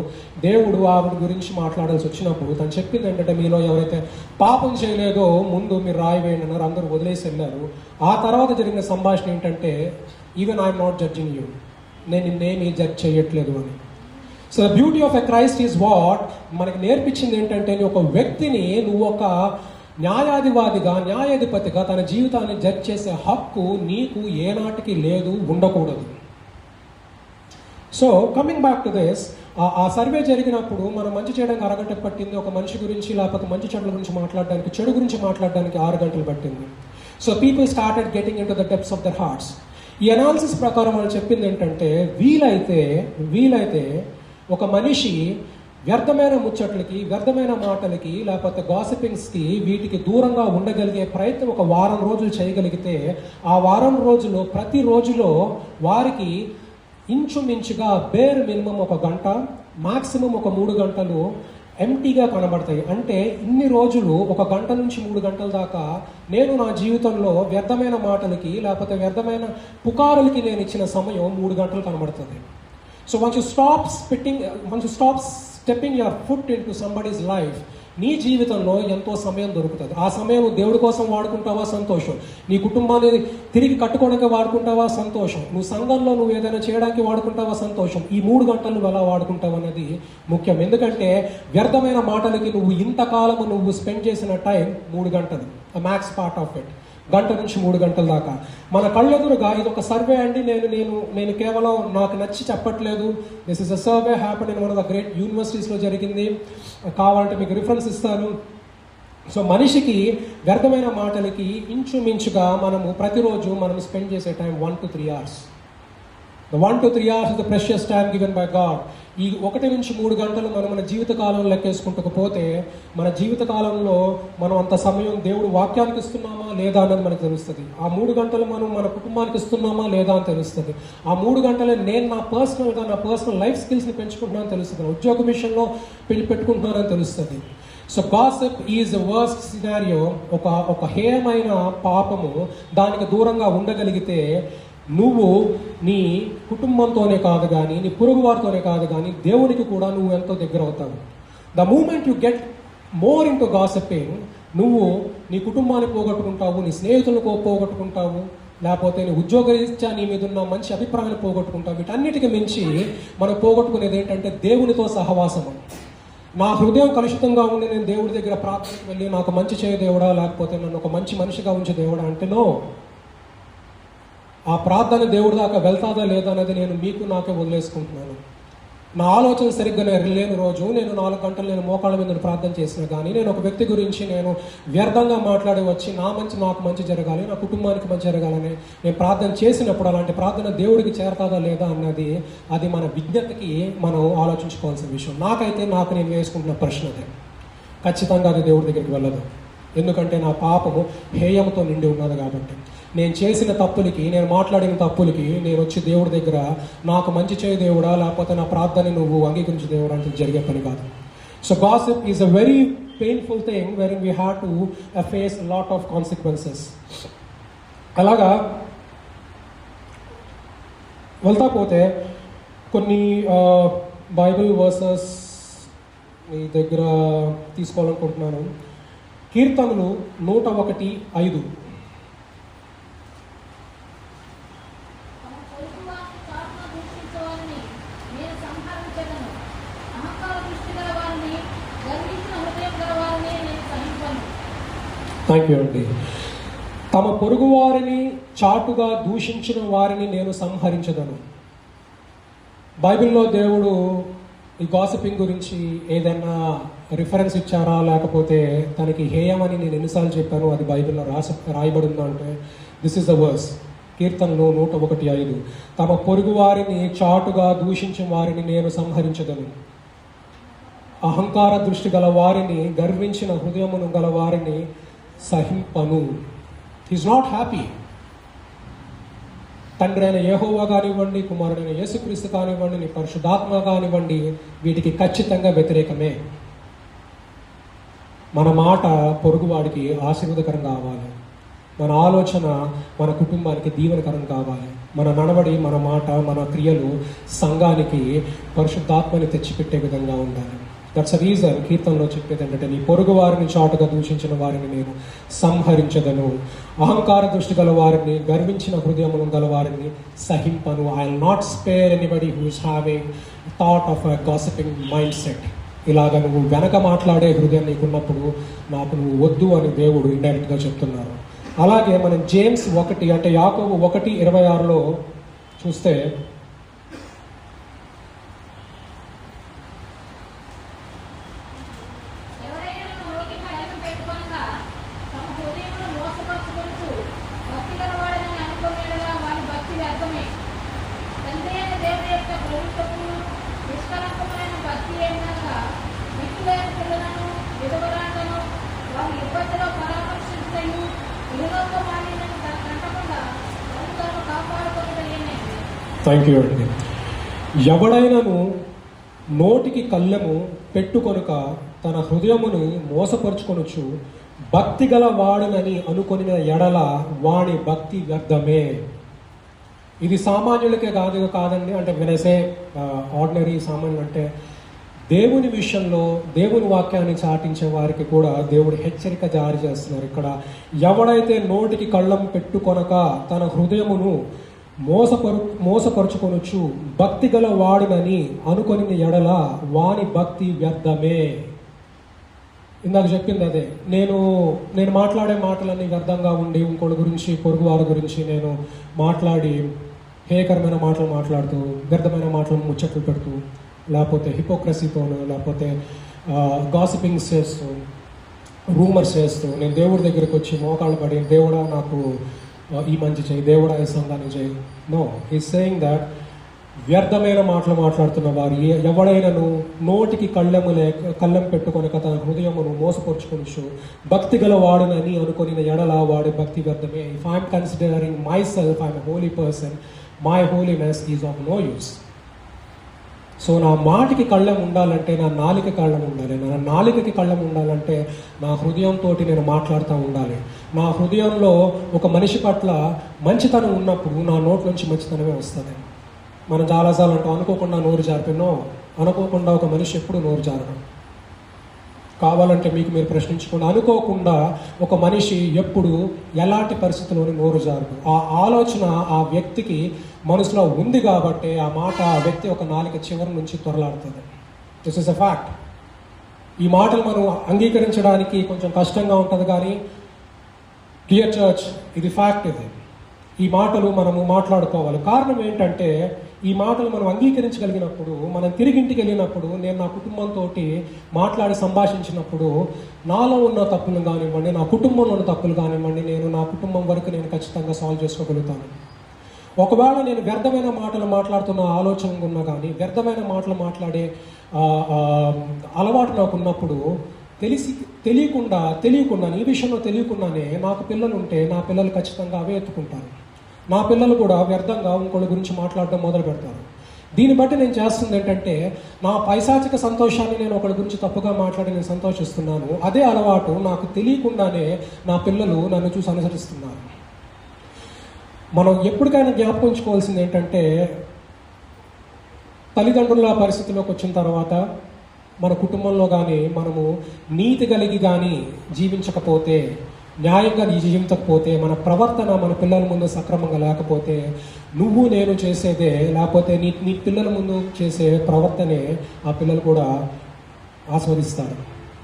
దేవుడు ఆవిడ గురించి మాట్లాడాల్సి వచ్చినప్పుడు తను చెప్పింది ఏంటంటే మీలో ఎవరైతే పాపం చేయలేదో ముందు మీరు రాయి వేయండి అన్నారు. అందరూ వదిలేసి వెళ్ళారు. ఆ తర్వాత జరిగిన సంభాషణ ఏంటంటే even I'm not judging you, నేను నిన్నేమీ జడ్జ్ చేయట్లేదు అని. So the beauty of a Christ is what మనకి నేర్పించింది ఏంటంటే ఒక వ్యక్తిని నువ్వు ఒక న్యాయాధిపతిగా తన జీవితాన్ని జడ్జ్ చేసే హక్కు నీకు ఏనాటికి లేదు, ఉండకూడదు. So coming back to this, ఆ సర్వే జరిగినప్పుడు మనం మంచి చేయడానికి అరగంట పట్టింది, ఒక మనిషి గురించి లేకపోతే మంచి చెడుల గురించి మాట్లాడడానికి చెడు గురించి మాట్లాడడానికి 6 గంటలు పట్టింది. So people started getting into the depths of their hearts. ఈ అనాలిసిస్ ప్రకారం వాళ్ళు చెప్పింది ఏంటంటే వీలైతే ఒక మనిషి వ్యర్థమైన ముచ్చట్లకి వ్యర్థమైన మాటలకి లేకపోతే గాసిపింగ్స్కి వీటికి దూరంగా ఉండగలిగే ప్రయత్నం ఒక వారం రోజులు చేయగలిగితే ఆ వారం రోజులో ప్రతి రోజులో వారికి ఇంచుమించుగా బేర్ మినిమం 1 గంట, మాక్సిమం ఒక 3 గంటలు ఎంటీగా కనబడతాయి. అంటే ఇన్ని రోజులు 1 గంట నుంచి 3 గంటల దాకా నేను నా జీవితంలో వ్యర్థమైన మాటలకి లేకపోతే వ్యర్థమైన పుకారులకి నేను ఇచ్చిన సమయం 3 గంటలు కనబడుతుంది. So once you stop stepping your foot into somebody's life, నీ జీవితంలో ఎంతో సమయం దొరుకుతుంది. ఆ సమయం దేవుడి కోసం వాడుకుంటావా సంతోషం, నీ కుటుంబాన్ని తిరిగి కట్టుకోవడానికి వాడుకుంటావా సంతోషం, నువ్వు సంఘంలో నువ్వు ఏదైనా చేయడానికి వాడుకుంటావా సంతోషం. ఈ 3 గంటలు నువ్వు ఎలా వాడుకుంటావు అనేది ముఖ్యం. ఎందుకంటే వ్యర్థమైన మాటలకి నువ్వు ఇంతకాలము నువ్వు స్పెండ్ చేసిన టైం 3 గంటలు, మ్యాక్స్ పార్ట్ ఆఫ్ ఇట్, 1 గంట నుంచి 3 గంటల దాకా. మన కళ్ళెదురుగా ఇది ఒక సర్వే అండి, నేను కేవలం నాకు నచ్చి చెప్పట్లేదు. This is a survey happen in one of the great యూనివర్సిటీస్లో జరిగింది, కావాలంటే మీకు రిఫరెన్స్ ఇస్తాను. సో మనిషికి వ్యర్థమైన మాటలకి ఇంచుమించుగా ప్రతిరోజు మనం స్పెండ్ చేసే time 1 to 3 hours. The 1 to 3 hours is the precious time given by God. ఈ 1 నుంచి 3 గంటలు మన జీవితకాలంలో లెక్కేసుకుంటకపోతే మన జీవితకాలంలో మనం అంత సమయం దేవుడు వాక్యానికి ఇస్తున్నామా లేదా అన్నది మనకు తెలుస్తుంది. ఆ 3 గంటలు మనం మన కుటుంబానికి ఇస్తున్నామా లేదా అని తెలుస్తుంది. ఆ 3 గంటలే నేను నా పర్సనల్ లైఫ్ స్కిల్స్ని పెంచుకుంటున్నానని తెలుస్తుంది, ఉద్యోగ విషయంలో పెట్టుకుంటున్నానని తెలుస్తుంది. So gossip is the worst scenario. ఒక హేయమైన పాపము, దానికి దూరంగా ఉండగలిగితే నువ్వు నీ కుటుంబంతోనే కాదు కానీ నీ పొరుగు వారితోనే కాదు కానీ దేవునికి కూడా నువ్వు ఎంతో దగ్గర అవుతావు. The moment you get more into gossiping, నువ్వు నీ కుటుంబాన్ని పోగొట్టుకుంటావు, నీ స్నేహితులను పోగొట్టుకుంటావు, లేకపోతే నీ ఉద్యోగరీత్యా నీ మీద ఉన్న మంచి అభిప్రాయాలు పోగొట్టుకుంటావు. వీటన్నిటికి మించి మనం పోగొట్టుకునేది ఏంటంటే దేవునితో సహవాసము. నా హృదయం కలుషితంగా ఉండి నేను దేవుడి దగ్గర ప్రార్థనకు వెళ్ళి నాకు మంచి చేయ దేవుడా, లేకపోతే నన్ను ఒక మంచి మనిషిగా ఉంచే దేవుడా అంటే నో. ఆ ప్రార్థన దేవుడి దాకా వెళ్తాదా లేదా అనేది నేను మీకు నాకే వదిలేసుకుంటున్నాను. నా ఆలోచన సరిగ్గా లేని రోజు నేను 4 గంటలు నేను మోకాళ్ళ మీద ప్రార్థన చేసినా కానీ, నేను ఒక వ్యక్తి గురించి నేను వ్యర్థంగా మాట్లాడి వచ్చి నాకు మంచి జరగాలి, నా కుటుంబానికి మంచి జరగాలని నేను ప్రార్థన చేసినప్పుడు అలాంటి ప్రార్థన దేవుడికి చేరతాదా లేదా అన్నది అది మన విజ్ఞతకి మనం ఆలోచించుకోవాల్సిన విషయం. నాకైతే నేను వేసుకుంటున్న ప్రశ్న అదే. ఖచ్చితంగా అది దేవుడి దగ్గరికి వెళ్ళదు. ఎందుకంటే నా పాపము హేయంతో నిండి ఉన్నది కాబట్టి. నేను చేసిన తప్పులకి, నేను మాట్లాడిన తప్పులకి నేను వచ్చి దేవుడి దగ్గర నాకు మంచి చేయ దేవుడా, లేకపోతే నా ప్రార్థన నువ్వు అంగీకరించు దేవుడా అంటే జరిగే పని కాదు. So gossip is a very painful thing where we have to face lot of consequences. అలాగా వెళ్తా పోతే కొన్ని బైబిల్ వర్సెస్ మీ దగ్గర తీసుకోవాలనుకుంటున్నాను. కీర్తనలు 101:5. థ్యాంక్ యూ అండి. తమ పొరుగు వారిని చాటుగా దూషించిన వారిని నేను సంహరించదను. బైబిల్లో దేవుడు ఈ గాసిపింగ్ గురించి ఏదైనా రిఫరెన్స్ ఇచ్చారా, లేకపోతే తనకి హేయమని నేను ఎన్నిసార్లు చెప్పాను అది బైబిల్లో రాయబడి ఉందా అంటే దిస్ ఇస్ ద వర్స్. కీర్తనలు 101:5. తమ పొరుగు వారిని చాటుగా దూషించిన వారిని నేను సంహరించదను. అహంకార దృష్టి గల వారిని, గర్వించిన హృదయమును గల వారిని సహింపను. He's not happy. తండ్రి అయిన యెహోవా కానివ్వండి, కుమారుడైన యేసుక్రీస్తు కానివ్వండి, నీ పరిశుద్ధాత్మ కానివ్వండి, వీటికి ఖచ్చితంగా వ్యతిరేకమే. మన మాట పొరుగువాడికి ఆశీర్వాదకరం కావాలి. మన ఆలోచన మన కుటుంబానికి దీవెనకరం కావాలి. మన నడవడి, మన మాట, మన క్రియలు సంఘానికి పరిశుద్ధాత్మని తెచ్చిపెట్టే విధంగా ఉండాలి. దట్స్ అ రీజన్ కీర్తనలో చెప్పేది ఏంటంటే, నీ పొరుగు వారిని చాటుగా దూషించిన వారిని నేను సంహరించదను. అహంకార దృష్టి గల వారిని, గర్వించిన హృదయమును గల వారిని సహింపను. I will not spare anybody who is having thought of a gossiping mind set. ఇలాగ నువ్వు వెనక మాట్లాడే హృదయం నీకున్నప్పుడు నాకు నువ్వు వద్దు అని దేవుడు ఇండైరెక్ట్గా చెప్తున్నారు. అలాగే మనం జేమ్స్ 1 అంటే యాకోబు 1:26లో చూస్తే, థ్యాంక్ యూ అండి. ఎవడైనను నోటికి కళ్ళెము పెట్టుకొనుక తన హృదయమును మోసపరుచుకొనుచు భక్తి గల వాడునని అనుకొనిన ఎడల వాడి భక్తి వ్యర్థమే. ఇది సామాన్యులకే కాదండి. అంటే వినసే ఆర్డినరీ సామాన్యులు అంటే దేవుని విషయంలో దేవుని వాక్యాన్ని చాటించే వారికి కూడా దేవుడు హెచ్చరిక జారీ చేస్తున్నారు. ఇక్కడ ఎవడైతే నోటికి కళ్ళం పెట్టుకొనక తన హృదయమును మోసపరుచుకొనుచు భక్తి గల వాడునని అనుకొని ఎడల వాని భక్తి వ్యర్థమే. ఇందాక చెప్పింది అదే. నేను మాట్లాడే మాటలన్నీ వ్యర్థంగా ఉండి ఇంకోటి గురించి, పొరుగు వారి గురించి నేను మాట్లాడి హేయకరమైన మాటలు మాట్లాడుతూ, వ్యర్థమైన మాటలు ముచ్చట్లు పెడుతూ, లేకపోతే హిపోక్రసీతోనూ, లేకపోతే గాసిపింగ్స్ చేస్తూ, రూమర్స్ చేస్తూ నేను దేవుడి దగ్గరికి వచ్చి మోకాళ్ళు పడి, దేవుడా నాకు ఈ మంచి చేయి, దేవుడా ఈ సంఘాన్ని చేయి. నో, ఈజ్ సేయింగ్ దట్ వ్యర్థమైన మాటలు మాట్లాడుతున్న వారు ఎవడైనాను నోటికి కళ్ళెం పెట్టుకొని తన హృదయమును మోసపరుచుకొనుచు భక్తి గల వాడునని అనుకొని ఎడల వాడి భక్తి వ్యర్థమే. If I'm considering myself I'm a holy person, my holiness is of no use. So నా మాటికి కళ్ళం ఉండాలంటే నా నాలిక కళ్ళం ఉండాలి. నా నాలికకి కళ్ళం ఉండాలంటే నా హృదయంతో నేను మాట్లాడుతూ ఉండాలి. నా హృదయంలో ఒక మనిషి పట్ల మంచితనం ఉన్నప్పుడు నా నోట్ నుంచి మంచితనమే వస్తుంది. మనం చాలాసార్లు అంటాం అనుకోకుండా నోరు జారిపోయినో, అనుకోకుండా ఒక మనిషి ఎప్పుడు నోరు జారడం. కావాలంటే మీకు మీరు ప్రశ్నించుకోండి. అనుకోకుండా ఒక మనిషి ఎప్పుడు ఎలాంటి పరిస్థితుల్లోని నోరు జారదు. ఆ ఆలోచన ఆ వ్యక్తికి మనసులో ఉంది కాబట్టి ఆ మాట ఆ వ్యక్తి ఒక నాలుక చివరి నుంచి త్వరలాడుతుంది. This is a fact. ఈ మాటలు మనం అంగీకరించడానికి కొంచెం కష్టంగా ఉంటుంది, కానీ డియర్ చర్చ్, ఇది ఫ్యాక్ట్. ఈ మాటలు మనము మాట్లాడుకోవాలి. కారణం ఏంటంటే ఈ మాటలు మనం అంగీకరించగలిగినప్పుడు, మనం తిరిగి ఇంటికి వెళ్ళినప్పుడు, నేను నా కుటుంబంతో మాట్లాడి సంభాషించినప్పుడు నాలో ఉన్న తప్పులు కానివ్వండి, నా కుటుంబంలో ఉన్న తప్పులు కానివ్వండి, నేను నా కుటుంబం వరకు నేను ఖచ్చితంగా సాల్వ్ చేసుకోగలుగుతాను. ఒకవేళ నేను వ్యర్థమైన మాటలు మాట్లాడుతున్న ఆలోచన ఉన్నా కానీ, వ్యర్థమైన మాటలు మాట్లాడే అలవాటు నాకు ఉన్నప్పుడు తెలియకుండా ఈ విషయంలో తెలియకుండానే నాకు పిల్లలు ఉంటే నా పిల్లలు ఖచ్చితంగా అవే ఎత్తుకుంటారు. నా పిల్లలు కూడా వ్యర్థంగా ఇంకోళ్ళ గురించి మాట్లాడడం మొదలు పెడతారు. దీన్ని బట్టి నేను చేస్తుంది ఏంటంటే, నా పైశాచిక సంతోషాన్ని నేను ఒకళ్ళ గురించి తప్పుగా మాట్లాడి నేను సంతోషిస్తున్నాను. అదే అలవాటు నాకు తెలియకుండానే నా పిల్లలు నన్ను చూసి అనుసరిస్తున్నారు. మనం ఎప్పటికైనా జ్ఞాపకం ఉంచుకోవాల్సింది ఏంటంటే, తల్లిదండ్రుల పరిస్థితిలోకి వచ్చిన తర్వాత మన కుటుంబంలో కానీ మనము నీతి కలిగి కానీ జీవించకపోతే, న్యాయంగా జీవించకపోతే, మన ప్రవర్తన మన పిల్లల ముందు సక్రమంగా లేకపోతే, నువ్వు నేను చేసేదే, లేకపోతే నీ పిల్లల ముందు చేసే ప్రవర్తనే ఆ పిల్లలు కూడా ఆస్వాదిస్తారు.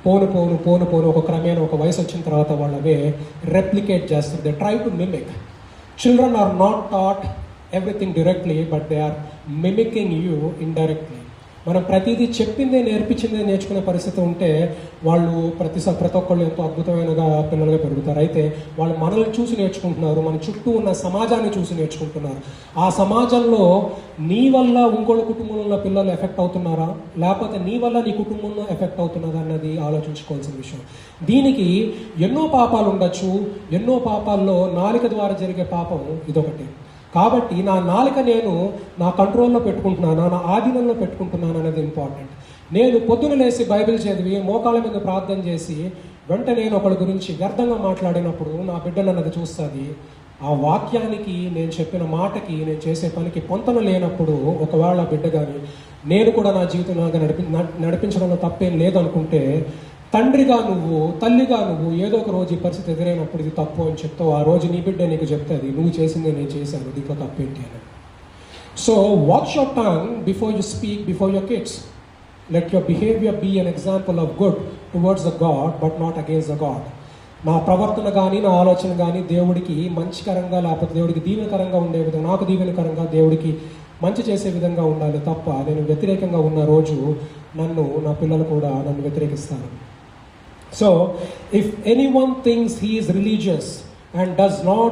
పోను ఒక క్రమేణా ఒక వయసు వచ్చిన తర్వాత వాళ్ళవే రెప్లికేట్ చేస్తారు. They try to mimic. Children are not taught everything directly, but they are mimicking you indirectly. మనం ప్రతిదీ చెప్పిందే నేర్పించిందే నేర్చుకునే పరిస్థితి ఉంటే వాళ్ళు ప్రతి ఒక్కళ్ళు ఎంతో అద్భుతమైనగా పిల్లలుగా పెరుగుతారు. అయితే వాళ్ళు మనల్ని చూసి నేర్చుకుంటున్నారు, మన చుట్టూ ఉన్న సమాజాన్ని చూసి నేర్చుకుంటున్నారు. ఆ సమాజంలో నీ వల్ల ఇంకోళ్ళ కుటుంబంలో ఉన్న పిల్లలు ఎఫెక్ట్ అవుతున్నారా, లేకపోతే నీ వల్ల నీ కుటుంబంలో ఎఫెక్ట్ అవుతున్నదా అన్నది ఆలోచించుకోవాల్సిన విషయం. దీనికి ఎన్నో పాపాలు ఉండొచ్చు. ఎన్నో పాపాల్లో నాలుక ద్వారా జరిగే పాపం ఇదొకటి. కాబట్టి నా నాలుక నేను నా కంట్రోల్లో పెట్టుకుంటున్నాను, నా ఆధీనంలో పెట్టుకుంటున్నాను అనేది ఇంపార్టెంట్. నేను పొద్దున లేసి బైబిల్ చదివి మోకాళ్ళ మీద ప్రార్థన చేసి వెంటనే నేను ఒకరి గురించి వ్యర్థంగా మాట్లాడినప్పుడు నా బిడ్డ నన్నది చూస్తుంది. ఆ వాక్యానికి, నేను చెప్పిన మాటకి, నేను చేసే పనికి పొంతన లేనప్పుడు ఒకవేళ బిడ్డ కానీ నేను కూడా నా జీవితంలో నడిపించడంలో తప్పేం లేదనుకుంటే, తండ్రిగా నువ్వు, తల్లిగా నువ్వు ఏదో ఒక రోజు ఈ పరిస్థితి ఎదురైనప్పుడు ఇది తప్పు అని చెప్తావు. ఆ రోజు నీ బిడ్డ నీకు చెప్తుంది, నువ్వు చేసిందే నేను చేశాను, దీంట్లో తప్పేంటి అని. So watch your tongue before you speak before your kids. Let your behaviour be an example of good towards the God, but not against the God. నా ప్రవర్తన కానీ, నా ఆలోచన కానీ దేవుడికి మంచికరంగా, లేకపోతే దేవుడికి దీవెనకరంగా ఉండే విధంగా, నాకు దీవెనకరంగా, దేవుడికి మంచి చేసే విధంగా ఉండాలి తప్ప నేను వ్యతిరేకంగా ఉన్న రోజు నా పిల్లలు కూడా నన్ను వ్యతిరేకిస్తారు. So, if anyone thinks he is religious and does not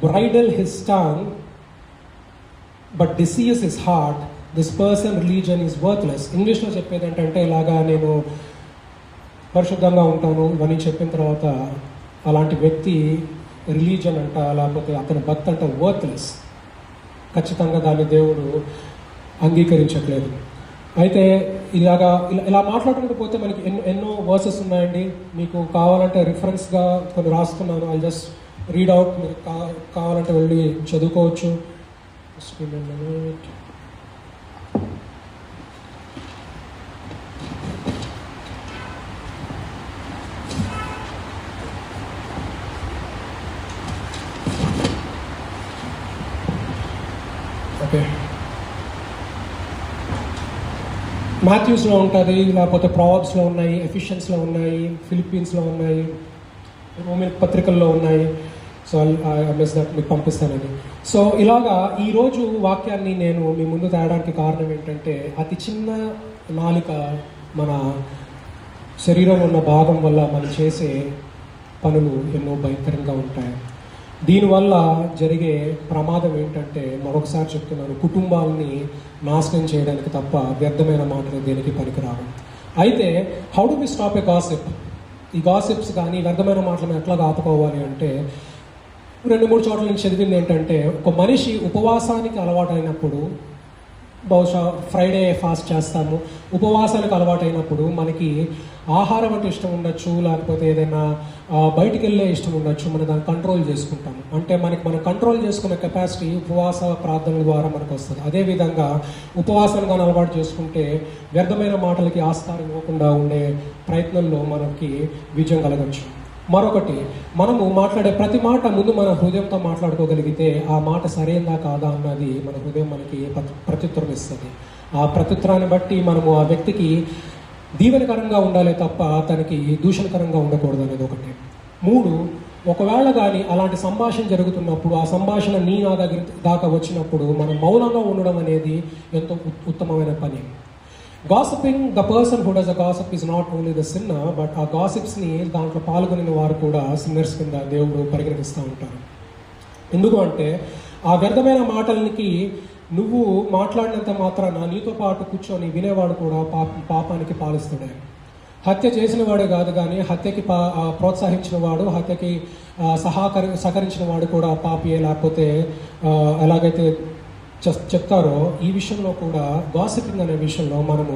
bridle his tongue but deceives his heart, this person religion is worthless. ఇంగ్లీష్లో చెప్పేది ఏంటంటే, ఇలాగా నేను పరిశుద్ధంగా ఉంటాను ఇవన్నీ చెప్పిన తర్వాత అలాంటి వ్యక్తి రిలీజన్ అంట, లేకపోతే అతని భక్తి అంట వర్త్లెస్. ఖచ్చితంగా దాన్ని దేవుడు అంగీకరించట్లేదు. అయితే ఇలా మాట్లాడుకుంటూ పోతే మనకి ఎన్నో వర్సెస్ ఉన్నాయండి. మీకు కావాలంటే రిఫరెన్స్గా కొన్ని రాస్తున్నాను. ఐ జస్ట్ రీడ్ అవుట్, మీరు కావాలంటే వెళ్ళి చదువుకోవచ్చు. ఓకే, మాథ్యూస్లో ఉంటుంది, లేకపోతే ప్రావర్బ్స్లో ఉన్నాయి, ఎఫిషియన్స్లో ఉన్నాయి, ఫిలిప్పీన్స్లో ఉన్నాయి, రోమన్ పత్రికల్లో ఉన్నాయి. సో మిస్ దట్ మీకు పంపిస్తానండి. సో ఇలాగా ఈరోజు వాక్యాన్ని నేను మీ ముందు తేయడానికి కారణం ఏంటంటే, అతి చిన్న నాలిక మన శరీరం ఉన్న భాగం వల్ల మనం చేసే పనులు ఎన్నో భయంకరంగా ఉంటాయి. దీనివల్ల జరిగే ప్రమాదం ఏంటంటే, మరొకసారి చెప్తున్నాను, కుటుంబాలని నాశనం చేయడానికి తప్ప వ్యర్థమైన మాటలు దేనికి పనికిరావు. అయితే how do we stop a gossip? ఈ గాసిప్స్ కానీ వ్యర్థమైన మాటలను ఎట్లా ఆపుకోవాలి అంటే, 2-3 చోట్ల నుంచి చదివింది ఏంటంటే, ఒక మనిషి ఉపవాసానికి అలవాటైనప్పుడు బహుశా ఫ్రైడే ఫాస్ట్ చేస్తాము. ఉపవాసాలకు అలవాటైనప్పుడు మనకి ఆహారం అంటే ఇష్టం ఉండొచ్చు, లేకపోతే ఏదైనా బయటికి వెళ్ళే ఇష్టం ఉండొచ్చు. మనం దాన్ని కంట్రోల్ చేసుకుంటాము. అంటే మనం కంట్రోల్ చేసుకునే కెపాసిటీ ఉపవాస ప్రార్థనల ద్వారా మనకు వస్తుంది. అదేవిధంగా ఉపవాసాలు కానీ అలవాటు చేసుకుంటే వ్యర్థమైన మాటలకి ఆస్కారం ఇవ్వకుండా ఉండే ప్రయత్నంలో మనకి విజయం కలగచ్చు. మరొకటి, మనము మాట్లాడే ప్రతి మాట ముందు మన హృదయంతో మాట్లాడుకోగలిగితే ఆ మాట సరైనదా కాదా అన్నది మన హృదయం మనకి ప్రత్యుత్తరం ఇస్తుంది. ఆ ప్రత్యుత్తరాన్ని బట్టి మనము ఆ వ్యక్తికి దీవెనకరంగా ఉండాలి తప్ప తనకి దూషణకరంగా ఉండకూడదు అనేది ఒకటి. 3, ఒకవేళ కానీ అలాంటి సంభాషణ జరుగుతున్నప్పుడు ఆ సంభాషణ నా దగ్గర దాకా వచ్చినప్పుడు మనం మౌనంగా ఉండడం అనేది ఎంతో ఉత్తమమైన పని. Gossiping, the person who does a gossip is not only the sinner, but ఆ గాసిప్స్ని దాంట్లో పాల్గొనిన వారు కూడా సిన్నర్స్ కింద దేవుడు పరిగణిస్తూ ఉంటారు. ఎందుకు అంటే ఆ వ్యర్థమైన మాటలకి నువ్వు మాట్లాడినంత మాత్రాన నీతో పాటు కూర్చొని వినేవాడు కూడా పాపానికి పాలిస్తాడే. హత్య చేసిన వాడే కాదు కానీ హత్యకి ప్రోత్సహించిన వాడు, హత్యకి సహకరించిన వాడు కూడా పాపియే. లేకపోతే ఎలాగైతే చెప్తారో ఈ విషయంలో కూడా గాసిపింగ్ అనే విషయంలో మనము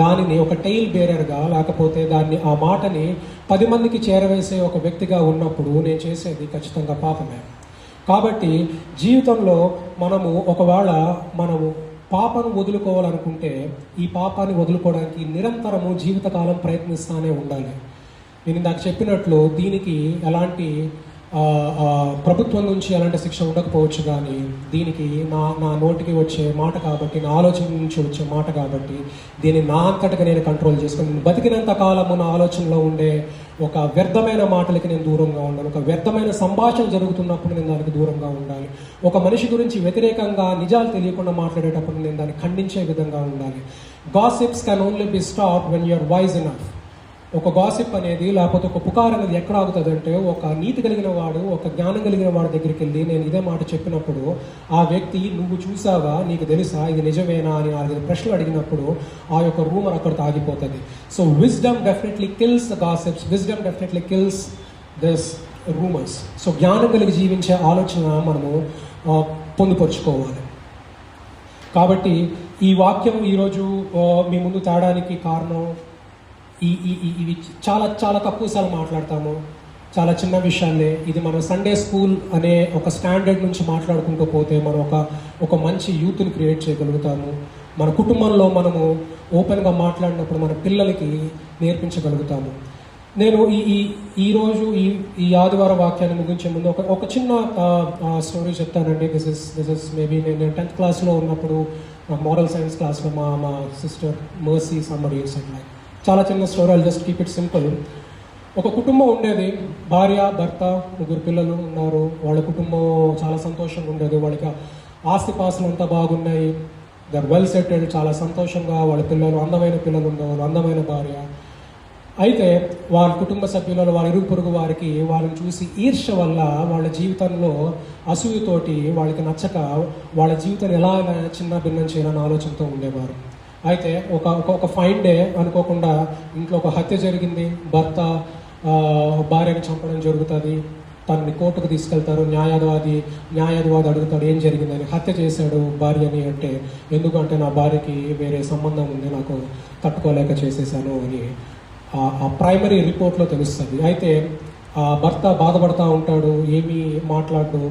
దానిని ఒక టైల్ బేరర్గా, లేకపోతే ఆ మాటని 10 మందికి చేరవేసే ఒక వ్యక్తిగా ఉన్నప్పుడు నేను చేసేది ఖచ్చితంగా పాపమే. కాబట్టి జీవితంలో ఒకవేళ మనము పాపను వదులుకోవాలనుకుంటే ఈ పాపాన్ని వదులుకోవడానికి నిరంతరము జీవితకాలం ప్రయత్నిస్తూనే ఉండాలి. నేను ఇందాక చెప్పినట్లు దీనికి ఎలాంటి ప్రభుత్వం నుంచి ఎలాంటి శిక్ష ఉండకపోవచ్చు, కానీ దీనికి నా నోటికి వచ్చే మాట కాబట్టి, నా ఆలోచన నుంచి వచ్చే మాట కాబట్టి దీన్ని నా అంతటగా నేను కంట్రోల్ చేసుకుని నేను బతికినంత కాలము నా ఆలోచనలో ఉండే ఒక వ్యర్థమైన మాటలకి నేను దూరంగా ఉండాలి. ఒక వ్యర్థమైన సంభాషణ జరుగుతున్నప్పుడు నేను దానికి దూరంగా ఉండాలి. ఒక మనిషి గురించి వ్యతిరేకంగా నిజాలు తెలియకుండా మాట్లాడేటప్పుడు నేను దాన్ని ఖండించే విధంగా ఉండాలి. Gossips can only be stop when you're wise enough. ఒక గాసిప్ అనేది, లేకపోతే ఒక పుకార్ అనేది ఎక్కడ ఆగుతుంది అంటే ఒక నీతి కలిగిన వాడు, ఒక జ్ఞానం కలిగిన వాడి దగ్గరికి వెళ్ళి నేను ఇదే మాట చెప్పినప్పుడు ఆ వ్యక్తి నువ్వు చూసావా, నీకు తెలుసా, ఇది నిజమేనా అని 4 ప్రశ్నలు అడిగినప్పుడు ఆ యొక్క రూమర్ అక్కడితో ఆగిపోతుంది. So wisdom definitely kills the gossips, wisdom definitely kills this rumours. So జ్ఞానం కలిగి జీవించే ఆలోచన మనము పొందుపరుచుకోవాలి. కాబట్టి ఈ వాక్యం ఈరోజు మీ ముందు తేడానికి కారణం ఇవి చాలా చాలా తక్కువ సార్లు మాట్లాడతాము, చాలా చిన్న విషయాలే. ఇది మనం సండే స్కూల్ అనే ఒక స్టాండర్డ్ నుంచి మాట్లాడుకుంటూ పోతే మనం ఒక మంచి యూత్ని క్రియేట్ చేయగలుగుతాము. మన కుటుంబంలో మనము ఓపెన్గా మాట్లాడినప్పుడు మన పిల్లలకి నేర్పించగలుగుతాము. నేను ఈరోజు ఈ ఆదివారం వాక్యాన్ని ముగించే ముందు ఒక చిన్న స్టోరీ చెప్తానండి. దిస్ ఇస్ మేబీ నేను 10th క్లాస్లో ఉన్నప్పుడు నాకు మోరల్ సైన్స్ క్లాస్లో మా సిస్టర్ మర్సీ సమ్మరీ లైక్ చాలా చిన్న story. I'll just keep it simple. ఒక కుటుంబం ఉండేది, భార్య భర్త 3 పిల్లలు ఉన్నారు. వాళ్ళ కుటుంబం చాలా సంతోషంగా ఉండేది. వాళ్ళకి ఆస్తిపాస్తులు అంతా బాగున్నాయి, దే ఆర్ వెల్ సెటిల్డ్, చాలా సంతోషంగా వాళ్ళ పిల్లలు, అందమైన పిల్లలు ఉండేవాళ్ళు, అందమైన భార్య. అయితే వాళ్ళ కుటుంబ సభ్యులలో వాళ్ళ ఇరుగు పొరుగు వారికి వాళ్ళని చూసి ఈర్ష్య వల్ల వాళ్ళ జీవితంలో అసూయతోటి వాళ్ళకి నచ్చక వాళ్ళ జీవితాన్ని ఎలా చిన్న భిన్నం చేయాలని ఆలోచనతో ఉండేవారు. అయితే ఒక ఫైన్ డే అనుకోకుండా ఇంట్లో ఒక హత్య జరిగింది. భర్త భార్యని చంపడం జరుగుతుంది. తనని కోర్టుకు తీసుకెళ్తారు. న్యాయవాది అడుగుతాడు ఏం జరిగిందని. హత్య చేశాడు భార్యని అంటే, ఎందుకంటే నా భార్యకి వేరే సంబంధం ఉంది, నాకు తట్టుకోలేక చేసేసాను అని ఆ ప్రైమరీ రిపోర్ట్లో తెలుస్తుంది. అయితే ఆ భర్త బాధపడతా ఉంటాడు, ఏమీ మాట్లాడు.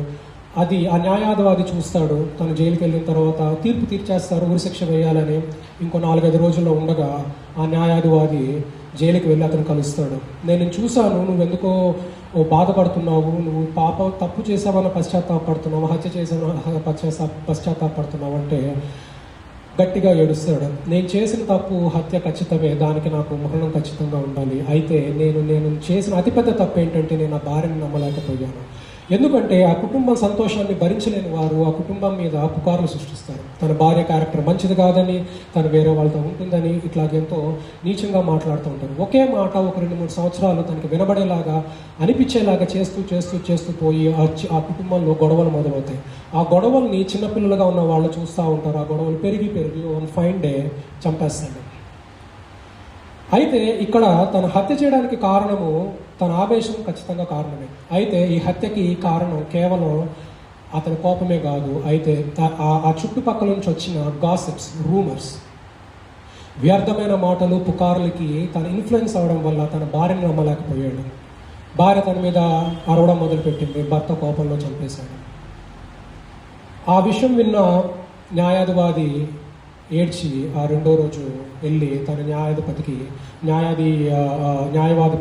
అది ఆ న్యాయవాది చూస్తాడు. తను జైలుకి వెళ్ళిన తర్వాత తీర్పు తీర్చేస్తారు, ఉరిశిక్ష వేయాలని. ఇంకో 4-5 రోజుల్లో ఉండగా ఆ న్యాయవాది జైలుకి వెళ్ళి అతను కలుస్తాడు. నేను చూశాను, నువ్వెందుకో బాధపడుతున్నావు, నువ్వు తప్పు చేసావన్న పశ్చాత్తాపడుతున్నావు, హత్య చేసావన్న పశ్చాత్తాపడుతున్నావు అంటే గట్టిగా ఏడుస్తాడు. నేను చేసిన తప్పు హత్య ఖచ్చితమే, దానికి నాకు మరణం ఖచ్చితంగా ఉండాలి. అయితే నేను చేసిన అతిపెద్ద తప్పు ఏంటంటే నేను ఆ భార్యని నమ్మలేకపోయాను. ఎందుకంటే ఆ కుటుంబం సంతోషాన్ని భరించలేని వారు ఆ కుటుంబం మీద పుకార్లు సృష్టిస్తారు. తన భార్య క్యారెక్టర్ మంచిది కాదని, తను వేరే వాళ్ళతో ఉంటుందని, ఇట్లాగెంతో నీచంగా మాట్లాడుతూ ఉంటారు. ఒకే మాట ఒక 2-3 సంవత్సరాలు తనకి వినబడేలాగా అనిపించేలాగా చేస్తూ పోయి ఆ కుటుంబంలో గొడవలు మొదలవుతాయి. ఆ గొడవల్ని చిన్నపిల్లలుగా ఉన్న వాళ్ళు చూస్తూ ఉంటారు. ఆ గొడవలు పెరిగి వన్ ఫైన్ డే చంపేస్తాడు. అయితే ఇక్కడ తన హత్య చేయడానికి కారణము తన ఆవేశం ఖచ్చితంగా కారణమే. అయితే ఈ హత్యకి కారణం కేవలం అతని కోపమే కాదు, అయితే ఆ చుట్టుపక్కల నుంచి వచ్చిన గాసిప్స్, రూమర్స్, వ్యర్థమైన మాటలు, పుకార్లకి తన ఇన్ఫ్లుయెన్స్ అవ్వడం వల్ల తన భార్యను నమ్మలేకపోయాడు. భార్య తన మీద అరవడం మొదలుపెట్టింది, భర్త కోపంలో చంపేశాడు. ఆ విషయం విన్న న్యాయాధిపతి ఏడ్చి ఆ రెండో రోజు వెళ్ళి తన న్యాయవాది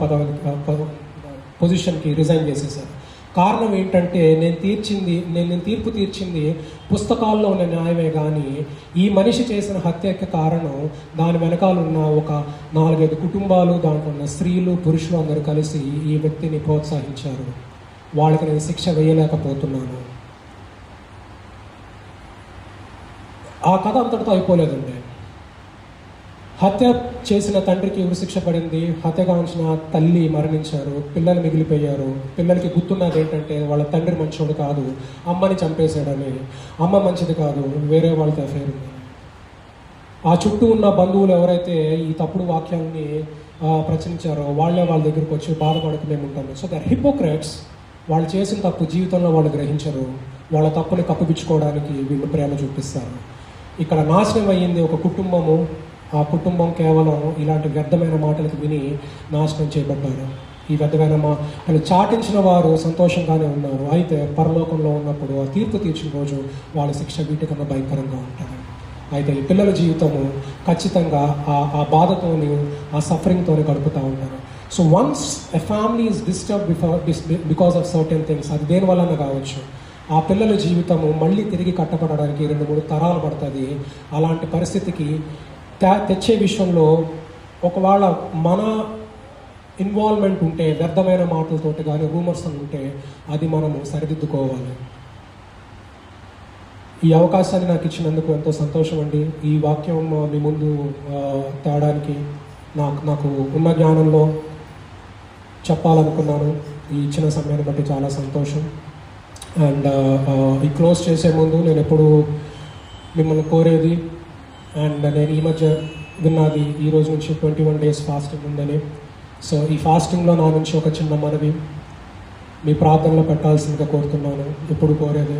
పొజిషన్కి రిజైన్ చేసేశారు. కారణం ఏంటంటే నేను తీర్పు తీర్చింది పుస్తకాల్లో ఉన్న న్యాయమే కానీ ఈ మనిషి చేసిన హత్యకి కారణం దాని వెనకాల ఉన్న ఒక 4-5 కుటుంబాలు, దాంట్లో ఉన్న స్త్రీలు, పురుషులు అందరూ కలిసి ఈ వ్యక్తిని ప్రోత్సహించారు. వాళ్ళకి నేను శిక్ష వేయలేకపోతున్నాను. ఆ కథ అంతటితో అయిపోలేదండి. హత్య చేసిన తండ్రికి ఉరిశిక్ష పడింది, హత్య కావాల్సిన తల్లి మరణించారు, పిల్లలు మిగిలిపోయారు. పిల్లలకి గుర్తున్నది ఏంటంటే వాళ్ళ తండ్రి మంచోడు కాదు, అమ్మని చంపేశాడని. అమ్మ మంచిది కాదు, వేరే వాళ్ళతో అఫేర్ ఉంది. ఆ చుట్టూ ఉన్న బంధువులు ఎవరైతే ఈ తప్పుడు వాక్యాన్ని ప్రచురించారో వాళ్ళ దగ్గరికి వచ్చి బాధపడక మేము ఉంటాము. So they're hypocrites. వాళ్ళు చేసిన తప్పు జీవితంలో వాళ్ళు గ్రహించరు, వాళ్ళ తప్పుని కప్పిపుచ్చుకోవడానికి వీళ్ళు ప్రేమ చూపిస్తారు. ఇక్కడ నాశనం అయ్యింది ఒక కుటుంబము. ఆ కుటుంబం కేవలం ఇలాంటి వ్యర్థమైన మాటలకు విని నాశనం చేయబడ్డారు. ఈ వ్యర్థమైన వాళ్ళు చాటించిన వారు సంతోషంగానే ఉన్నారు, అయితే పరలోకంలో ఉన్నప్పుడు ఆ తీర్పు తీర్చిన రోజు వాళ్ళ శిక్ష వీటికన్నా భయంకరంగా ఉంటారు. అయితే ఈ పిల్లల జీవితము ఖచ్చితంగా ఆ బాధతోని, ఆ సఫరింగ్తోని గడుపుతూ ఉంటారు. So once a family is disturb because of certain things, అది దేని వలన కావచ్చు, ఆ పిల్లల జీవితము మళ్ళీ తిరిగి కట్టబడడానికి 2-3 తరాలు పడుతుంది. అలాంటి పరిస్థితికి తెచ్చే విషయంలో ఒకవేళ మన ఇన్వాల్వ్మెంట్ ఉంటే, వ్యర్థమైన మాటలతోటి కానీ రూమర్స్ ఉంటే అది మనము సరిదిద్దుకోవాలి. ఈ అవకాశాన్ని నాకు ఇచ్చినందుకు ఎంతో సంతోషం అండి. ఈ వాక్యం మీ ముందు తేడానికి నాకు ఉన్న జ్ఞానంలో చెప్పాలనుకున్నాను. ఈ ఇచ్చిన సమయాన్ని బట్టి చాలా సంతోషం. అండ్ ఈ క్లోజ్ చేసే ముందు నేను ఎప్పుడు మిమ్మల్ని కోరేది, అండ్ నేను ఈ మధ్య విన్నది, ఈ రోజు నుంచి 21 days ఫాస్టింగ్ ఉందని. సో ఈ ఫాస్టింగ్లో నా నుంచి ఒక చిన్న మనవి మీ ప్రార్థనలో పెట్టాల్సిందిగా కోరుతున్నాను. ఎప్పుడు కోరేది,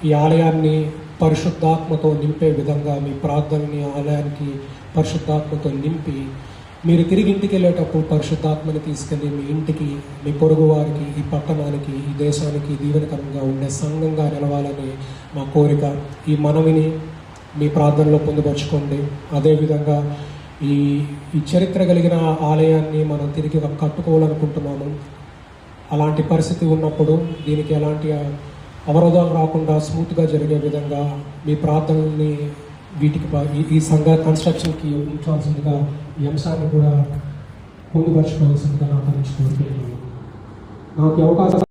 ఈ ఆలయాన్ని పరిశుద్ధాత్మతో నింపే విధంగా మీ ప్రార్థనని ఆలయానికి పరిశుద్ధాత్మతో నింపి మీరు తిరిగి ఇంటికి వెళ్ళేటప్పుడు పరిశుద్ధాత్మని తీసుకెళ్ళి మీ ఇంటికి, మీ పొరుగు వారికి, ఈ పట్టణానికి, ఈ దేశానికి దీవెనకరంగా ఉండే సంఘంగా నిలవాలని నా కోరిక. ఈ మనవిని మీ ప్రార్థనలో పొందుపరుచుకోండి. అదేవిధంగా ఈ చరిత్ర కలిగిన ఆలయాన్ని మనం తిరిగి కట్టుకోవాలనుకుంటున్నాము. అలాంటి పరిస్థితి ఉన్నప్పుడు దీనికి ఎలాంటి అవరోధాలు రాకుండా స్మూత్గా జరిగే విధంగా మీ ప్రార్థనల్ని వీటికి ఈ సంఘ కన్స్ట్రక్షన్కి ఉంచాల్సిందిగా ఈ అంశాన్ని కూడా పొందుపరచుకోవాల్సిందిగా నాకు కోరుకుంటున్నాను. నాకు అవకాశం